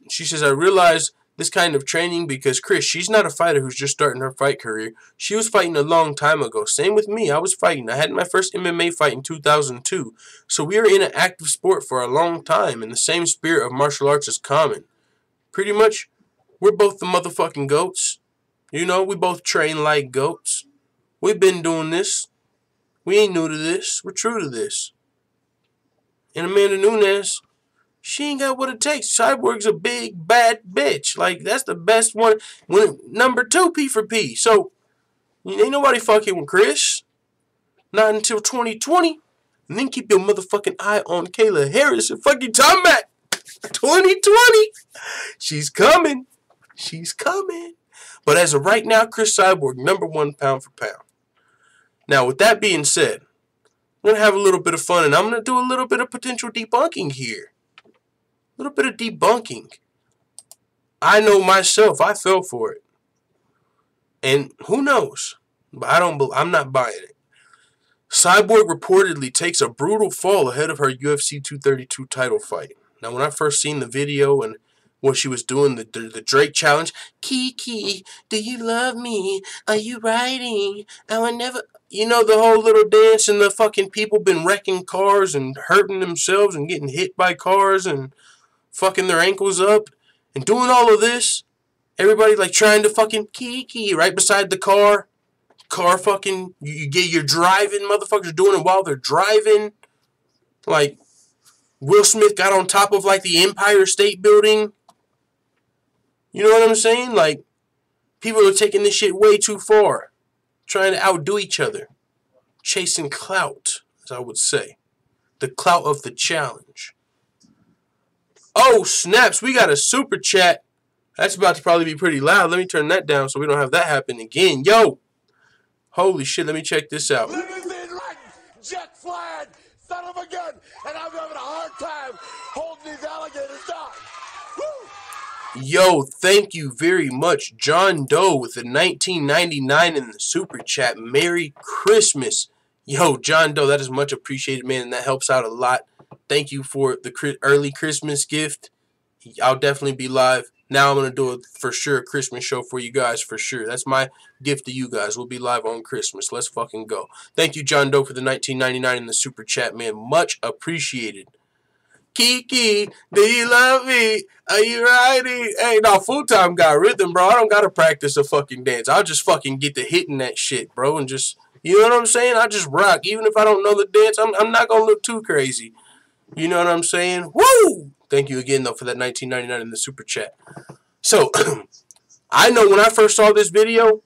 She says, I realize this kind of training because Cris, she's not a fighter who's just starting her fight career. She was fighting a long time ago. Same with me. I was fighting. I had my first MMA fight in 2002. So we were in an active sport for a long time, and the same spirit of martial arts is common. Pretty much, we're both the motherfucking goats. You know, we both train like goats. We've been doing this. We ain't new to this. We're true to this. And Amanda Nunes, she ain't got what it takes. Cyborg's a big, bad bitch. Like, that's the best one. #2 P for P. So, ain't nobody fucking with Cris. Not until 2020. And then keep your motherfucking eye on Kayla Harris and fucking Tom Mac. 2020. She's coming. She's coming. But as of right now, Cris Cyborg, #1 pound for pound. Now, with that being said, I'm going to have a little bit of fun, and I'm going to do a little bit of potential debunking here. A little bit of debunking. I know myself, I fell for it. And who knows? But I'm not buying it. Cyborg reportedly takes a brutal fall ahead of her UFC 232 title fight. Now, when I first seen the video and what she was doing, the Drake challenge, Kiki, do you love me? Are you riding? I would never... You know, the whole little dance and the fucking people been wrecking cars and hurting themselves and getting hit by cars and fucking their ankles up and doing all of this. Everybody like trying to fucking Kiki right beside the car. Car fucking, you're driving, motherfuckers doing it while they're driving. Like, Will Smith got on top of like the Empire State Building. You know what I'm saying? Like, people are taking this shit way too far. Trying to outdo each other. Chasing clout, as I would say. The clout of the challenge. Oh, snaps. We got a super chat. That's about to probably be pretty loud. Let me turn that down so we don't have that happen again. Yo. Holy shit. Let me check this out. Jet flying, son of a gun, and I'm having a hard time holding these alligators down. Woo! Yo, thank you very much, John Doe with the 1999 in the super chat. Merry Christmas. Yo, John Doe, that is much appreciated, man, and that helps out a lot. Thank you for the early Christmas gift. I'll definitely be live. Now I'm going to do for sure a Christmas show for you guys, for sure. That's my gift to you guys. We'll be live on Christmas. Let's fucking go. Thank you, John Doe, for the 1999 in the super chat, man. Much appreciated. Kiki, do you love me? Are you riding? Hey, no, full time got rhythm, bro. I don't gotta practice a fucking dance. I'll just fucking get to hitting that shit, bro, and just, you know what I'm saying? I just rock. Even if I don't know the dance, I'm not gonna look too crazy. You know what I'm saying? Woo! Thank you again, though, for that 1999 in the super chat. So, I know when I first saw this video,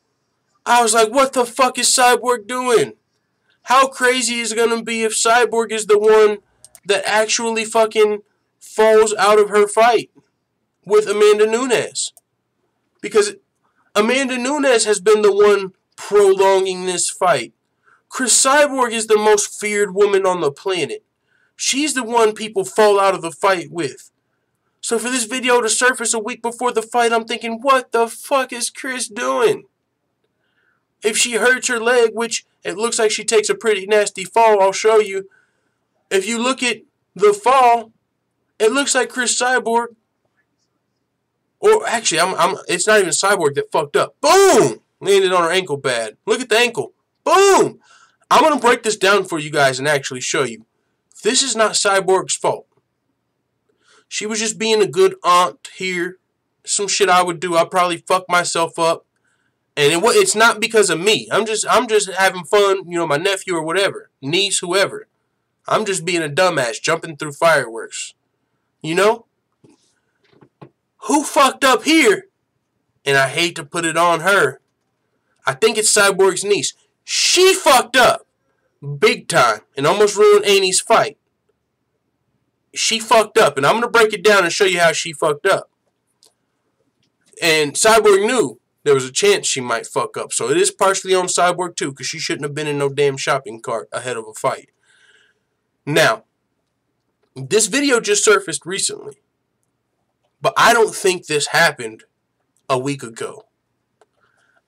I was like, what the fuck is Cyborg doing? How crazy is it gonna be if Cyborg is the one that actually fucking falls out of her fight with Amanda Nunes? Because Amanda Nunes has been the one prolonging this fight. Cris Cyborg is the most feared woman on the planet. She's the one people fall out of the fight with. So for this video to surface a week before the fight, I'm thinking, what the fuck is Cris doing? If she hurts her leg, which it looks like she takes a pretty nasty fall, I'll show you. If you look at the fall, it looks like Cris Cyborg, or actually, it's not even Cyborg that fucked up. Boom! Landed on her ankle bad. Look at the ankle. Boom! I'm going to break this down for you guys and actually show you. This is not Cyborg's fault. She was just being a good aunt here. Some shit I would do. I'd probably fuck myself up. And it's not because of me. I'm just having fun, you know, my nephew or whatever. Niece, whoever. I'm just being a dumbass, jumping through fireworks. You know? Who fucked up here? And I hate to put it on her. I think it's Cyborg's niece. She fucked up big time and almost ruined Annie's fight. She fucked up, and I'm going to break it down and show you how she fucked up. And Cyborg knew there was a chance she might fuck up, so it is partially on Cyborg too, because she shouldn't have been in no damn shopping cart ahead of a fight. Now, this video just surfaced recently, but I don't think this happened a week ago.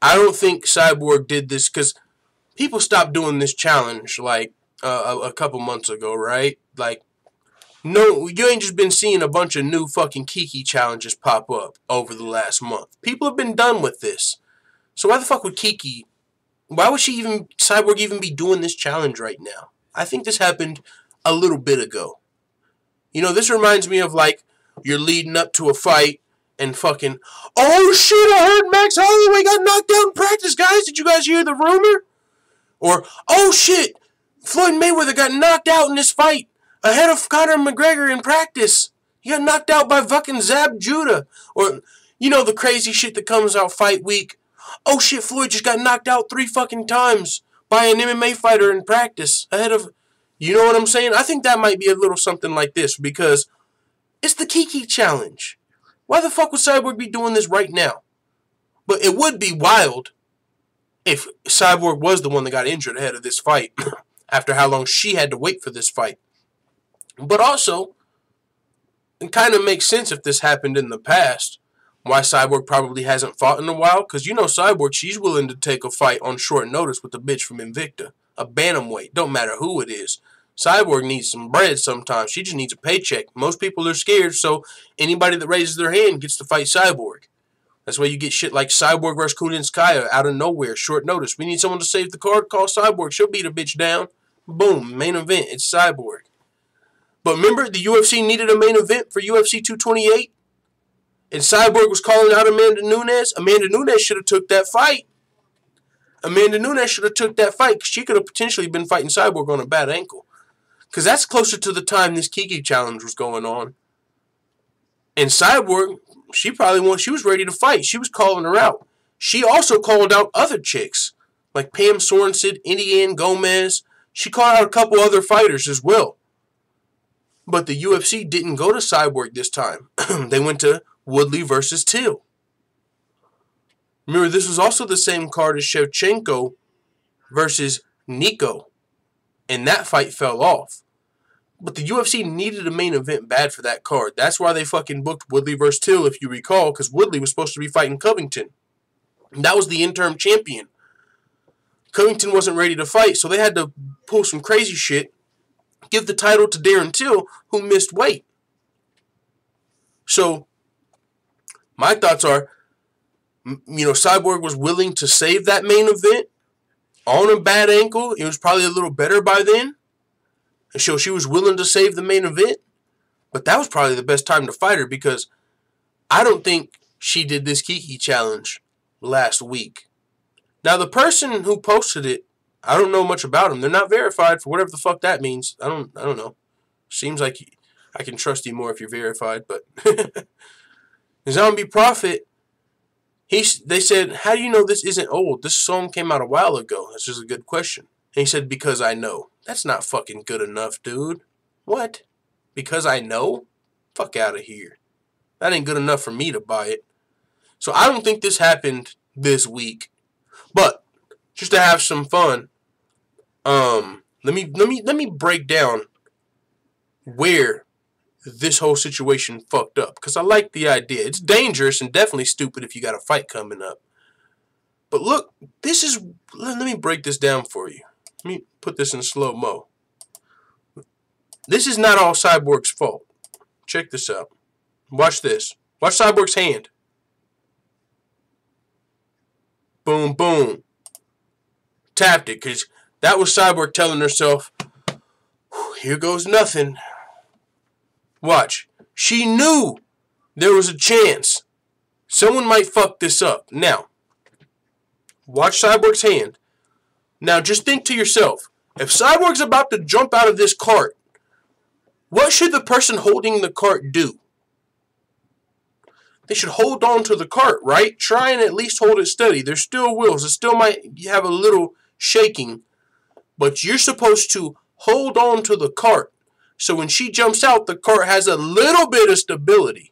I don't think Cyborg did this, because people stopped doing this challenge like a couple months ago, right? Like, no, you ain't just been seeing a bunch of new fucking Kiki challenges pop up over the last month. People have been done with this. So why the fuck would Cyborg even be doing this challenge right now? I think this happened a little bit ago. You know, this reminds me of like, you're leading up to a fight and fucking, oh shit, I heard Max Holloway got knocked out in practice, guys. Did you guys hear the rumor? Or, oh shit, Floyd Mayweather got knocked out in this fight ahead of Conor McGregor in practice. He got knocked out by fucking Zab Judah. Or, you know, the crazy shit that comes out fight week. Oh shit, Floyd just got knocked out 3 fucking times by an MMA fighter in practice ahead of, you know what I'm saying? I think that might be a little something like this, because it's the Kiki challenge. Why the fuck would Cyborg be doing this right now? But it would be wild if Cyborg was the one that got injured ahead of this fight after how long she had to wait for this fight. But also, it kind of makes sense if this happened in the past, why Cyborg probably hasn't fought in a while. Because you know Cyborg, she's willing to take a fight on short notice with a bitch from Invicta. A bantamweight. Don't matter who it is. Cyborg needs some bread sometimes. She just needs a paycheck. Most people are scared, so anybody that raises their hand gets to fight Cyborg. That's why you get shit like Cyborg versus Kunitskaya out of nowhere, short notice. We need someone to save the card, call Cyborg. She'll beat a bitch down. Boom, main event. It's Cyborg. But remember, the UFC needed a main event for UFC 228? And Cyborg was calling out Amanda Nunes? Amanda Nunes should have took that fight. Amanda Nunes should have took that fight, because she could have potentially been fighting Cyborg on a bad ankle. Because that's closer to the time this Kiki challenge was going on. And Cyborg, she was ready to fight. She was calling her out. She also called out other chicks, like Pam Sorensen, Indiana Gomez. She called out a couple other fighters as well. But the UFC didn't go to Cyborg this time. They went to Woodley versus Till. Remember, this was also the same card as Shevchenko versus Nico. And that fight fell off. But the UFC needed a main event bad for that card. That's why they fucking booked Woodley versus Till, if you recall, because Woodley was supposed to be fighting Covington. And that was the interim champion. Covington wasn't ready to fight, so they had to pull some crazy shit, give the title to Darren Till, who missed weight. So, my thoughts are, you know, Cyborg was willing to save that main event on a bad ankle. It was probably a little better by then. And so she was willing to save the main event. But that was probably the best time to fight her, because I don't think she did this Kiki challenge last week. Now, the person who posted it, I don't know much about them. They're not verified for whatever the fuck that means. I don't know. Seems like I can trust you more if you're verified, but Zombie Prophet, they said, how do you know this isn't old? This song came out a while ago. That's just a good question. And he said, because I know. That's not fucking good enough, dude. What? Because I know? Fuck out of here. That ain't good enough for me to buy it. So I don't think this happened this week. But just to have some fun, let me break down where this whole situation fucked up, because I like the idea. It's dangerous and definitely stupid if you got a fight coming up. But look, let me break this down for you. Let me put this in slow-mo. This is not all Cyborg's fault. Check this out. Watch this. Watch Cyborg's hand. Boom, boom. Tapped it, because that was Cyborg telling herself, here goes nothing. Watch. She knew there was a chance someone might fuck this up. Now, watch Cyborg's hand. Now, just think to yourself, if Cyborg's about to jump out of this cart, what should the person holding the cart do? They should hold on to the cart, right? Try and at least hold it steady. There's still wheels. It still might have a little shaking. But you're supposed to hold on to the cart. So when she jumps out, the cart has a little bit of stability.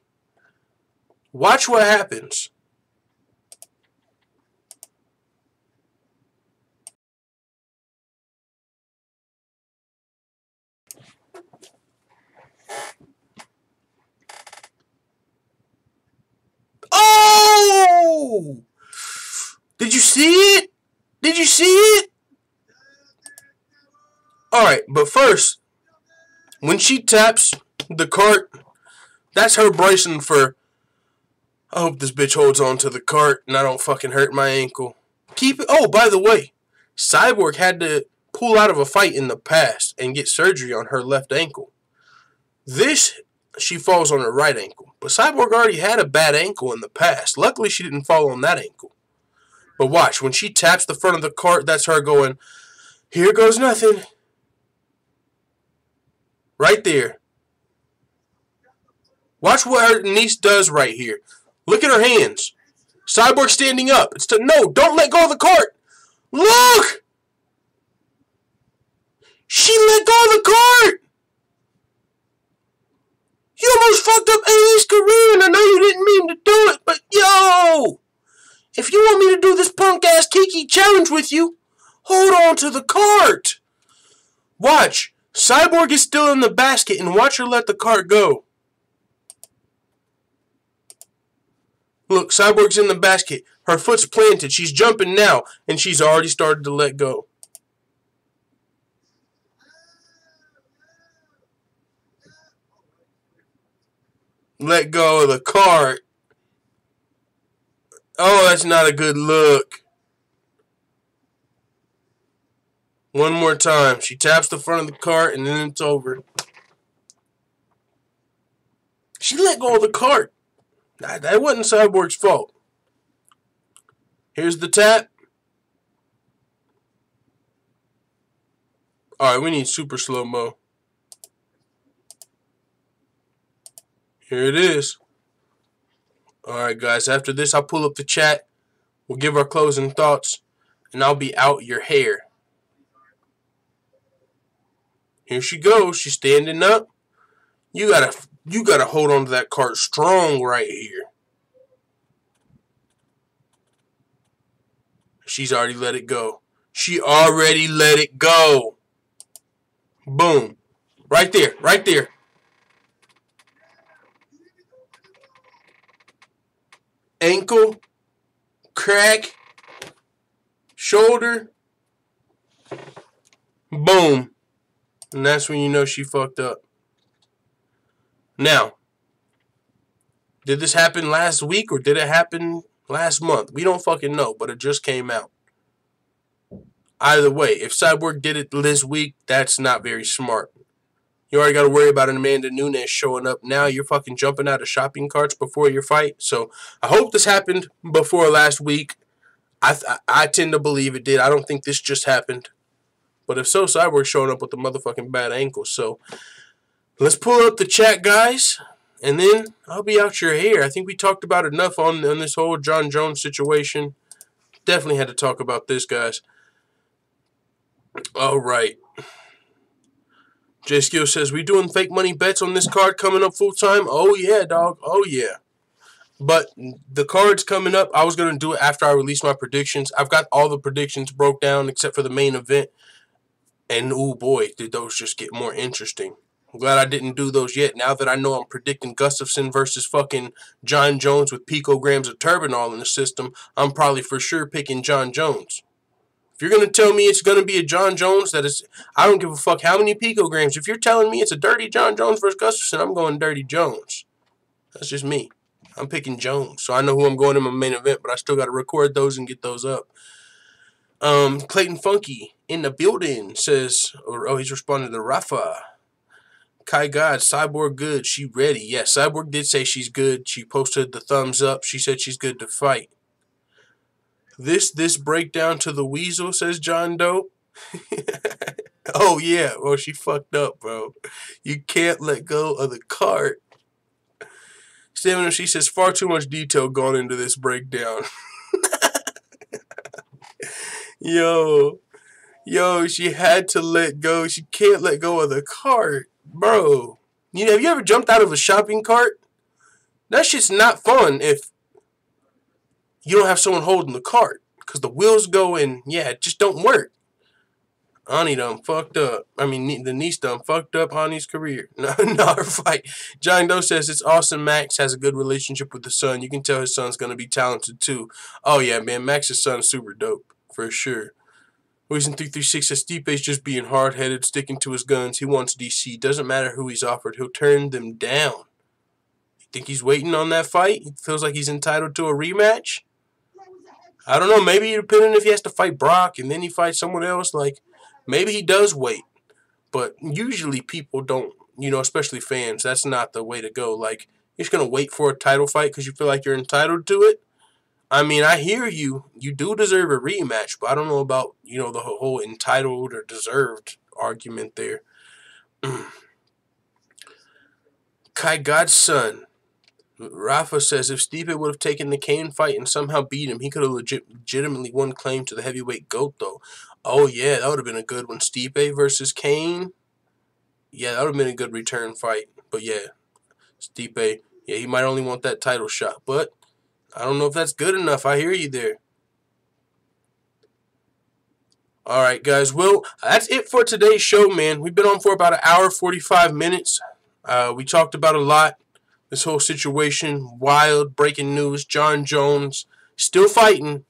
Watch what happens. Oh! Did you see it? Did you see it? Alright, but first, when she taps the cart, that's her bracing for, I hope this bitch holds on to the cart and I don't fucking hurt my ankle. Keep it. Oh, by the way, Cyborg had to pull out of a fight in the past and get surgery on her left ankle. This, she falls on her right ankle. But Cyborg already had a bad ankle in the past. Luckily, she didn't fall on that ankle. But watch, when she taps the front of the cart, that's her going, here goes nothing. Right there. Watch what her niece does right here. Look at her hands. Cyborg standing up. It's to, no, don't let go of the cart. Look! She let go of the cart! You almost fucked up AE's career, and I know you didn't mean to do it, but yo! If you want me to do this punk-ass Kiki challenge with you, hold on to the cart. Watch. Cyborg is still in the basket, and watch her let the cart go. Look, Cyborg's in the basket. Her foot's planted. She's jumping now, and she's already started to let go. Let go of the cart. Oh, that's not a good look. One more time. She taps the front of the cart, and then it's over. She let go of the cart. That wasn't Cyborg's fault. Here's the tap. Alright, we need super slow-mo. Here it is. Alright, guys. After this, I'll pull up the chat. We'll give our closing thoughts. And I'll be out your hair. Here she goes. She's standing up. You gotta hold on to that cart strong right here. She's already let it go. She already let it go. Boom. Right there. Right there. Ankle. Crack. Shoulder. Boom. And that's when you know she fucked up. Now, did this happen last week or did it happen last month? We don't fucking know, but it just came out. Either way, if Cyborg did it this week, that's not very smart. You already got to worry about an Amanda Nunes showing up. Now you're fucking jumping out of shopping carts before your fight. So I hope this happened before last week. I tend to believe it did. I don't think this just happened. But if so, Cyborg's showing up with a motherfucking bad ankle. So let's pull up the chat, guys. And then I'll be out your hair. I think we talked about enough on this whole Jon Jones situation. Definitely had to talk about this, guys. All right. J Skill says, we doing fake money bets on this card coming up full time? Oh, yeah, dog. Oh, yeah. But the card's coming up. I was going to do it after I release my predictions. I've got all the predictions broke down except for the main event. And, oh, boy, did those just get more interesting. I'm glad I didn't do those yet. Now that I know I'm predicting Gustafson versus fucking Jon Jones with picograms of turbinol in the system, I'm probably for sure picking Jon Jones. If you're going to tell me it's going to be a Jon Jones that is, I don't give a fuck how many picograms. If you're telling me it's a dirty Jon Jones versus Gustafson, I'm going dirty Jones. That's just me. I'm picking Jones. So I know who I'm going in my main event, but I still got to record those and get those up. Clayton Funky in the building says, he's responding to Rafa. Kai God, Cyborg good. She ready. Yes, Cyborg did say she's good. She posted the thumbs up. She said she's good to fight. This breakdown to the Weasel, says John Doe. Oh, yeah. Well, she fucked up, bro. You can't let go of the cart. Stamina, she says, far too much detail gone into this breakdown. Yo, Yo, she had to let go. She can't let go of the cart. Bro. Have you ever jumped out of a shopping cart? That shit's not fun if you don't have someone holding the cart. Because the wheels go and, yeah, it just don't work. Ani done fucked up. I mean, the niece done fucked up Ani's career. Not her fight. John Doe says it's awesome. Max has a good relationship with the son. You can tell his son's going to be talented, too. Oh, yeah, man. Max's son's super dope. For sure. Reason 336 says Stipe's just being hard-headed, sticking to his guns. He wants DC. Doesn't matter who he's offered. He'll turn them down. You think he's waiting on that fight? He feels like he's entitled to a rematch? I don't know. Maybe depending if he has to fight Brock and then he fights someone else, like, maybe he does wait. But usually people don't, especially fans, that's not the way to go. Like, you're just going to wait for a title fight because you feel like you're entitled to it? I mean, I hear you. You do deserve a rematch, but I don't know about, the whole entitled or deserved argument there. Kai Godson. Rafa says if Stipe would have taken the Cain fight and somehow beat him, he could have legitimately won claim to the heavyweight GOAT, though. Oh, yeah, that would have been a good one. Stipe versus Cain. Yeah, that would have been a good return fight. But, yeah, Stipe, yeah, he might only want that title shot. But I don't know if that's good enough. I hear you there. All right, guys. Well, that's it for today's show, man. We've been on for about an hour, 45 minutes. We talked about a lot. This whole situation, wild, breaking news. Jon Jones still fighting,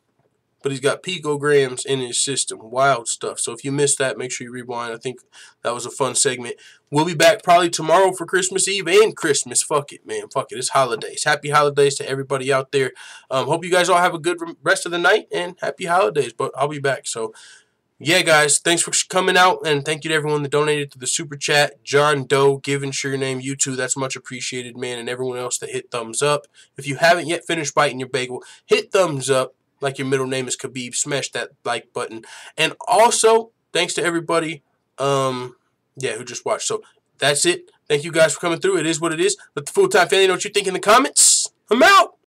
but he's got picograms in his system. Wild stuff. So if you missed that, make sure you rewind. I think that was a fun segment. We'll be back probably tomorrow for Christmas Eve and Christmas. Fuck it, man. Fuck it. It's holidays. Happy holidays to everybody out there. Hope you guys all have a good rest of the night and happy holidays. But I'll be back. So, yeah, guys, thanks for coming out, and thank you to everyone that donated to the Super Chat. John Doe, giving sure your name, you too, that's much appreciated, man, and everyone else that hit thumbs up. If you haven't yet finished biting your bagel, hit thumbs up like your middle name is Khabib. Smash that like button. And also, thanks to everybody who just watched. So, that's it. Thank you guys for coming through. It is what it is. Let the full-time family know what you think in the comments. I'm out.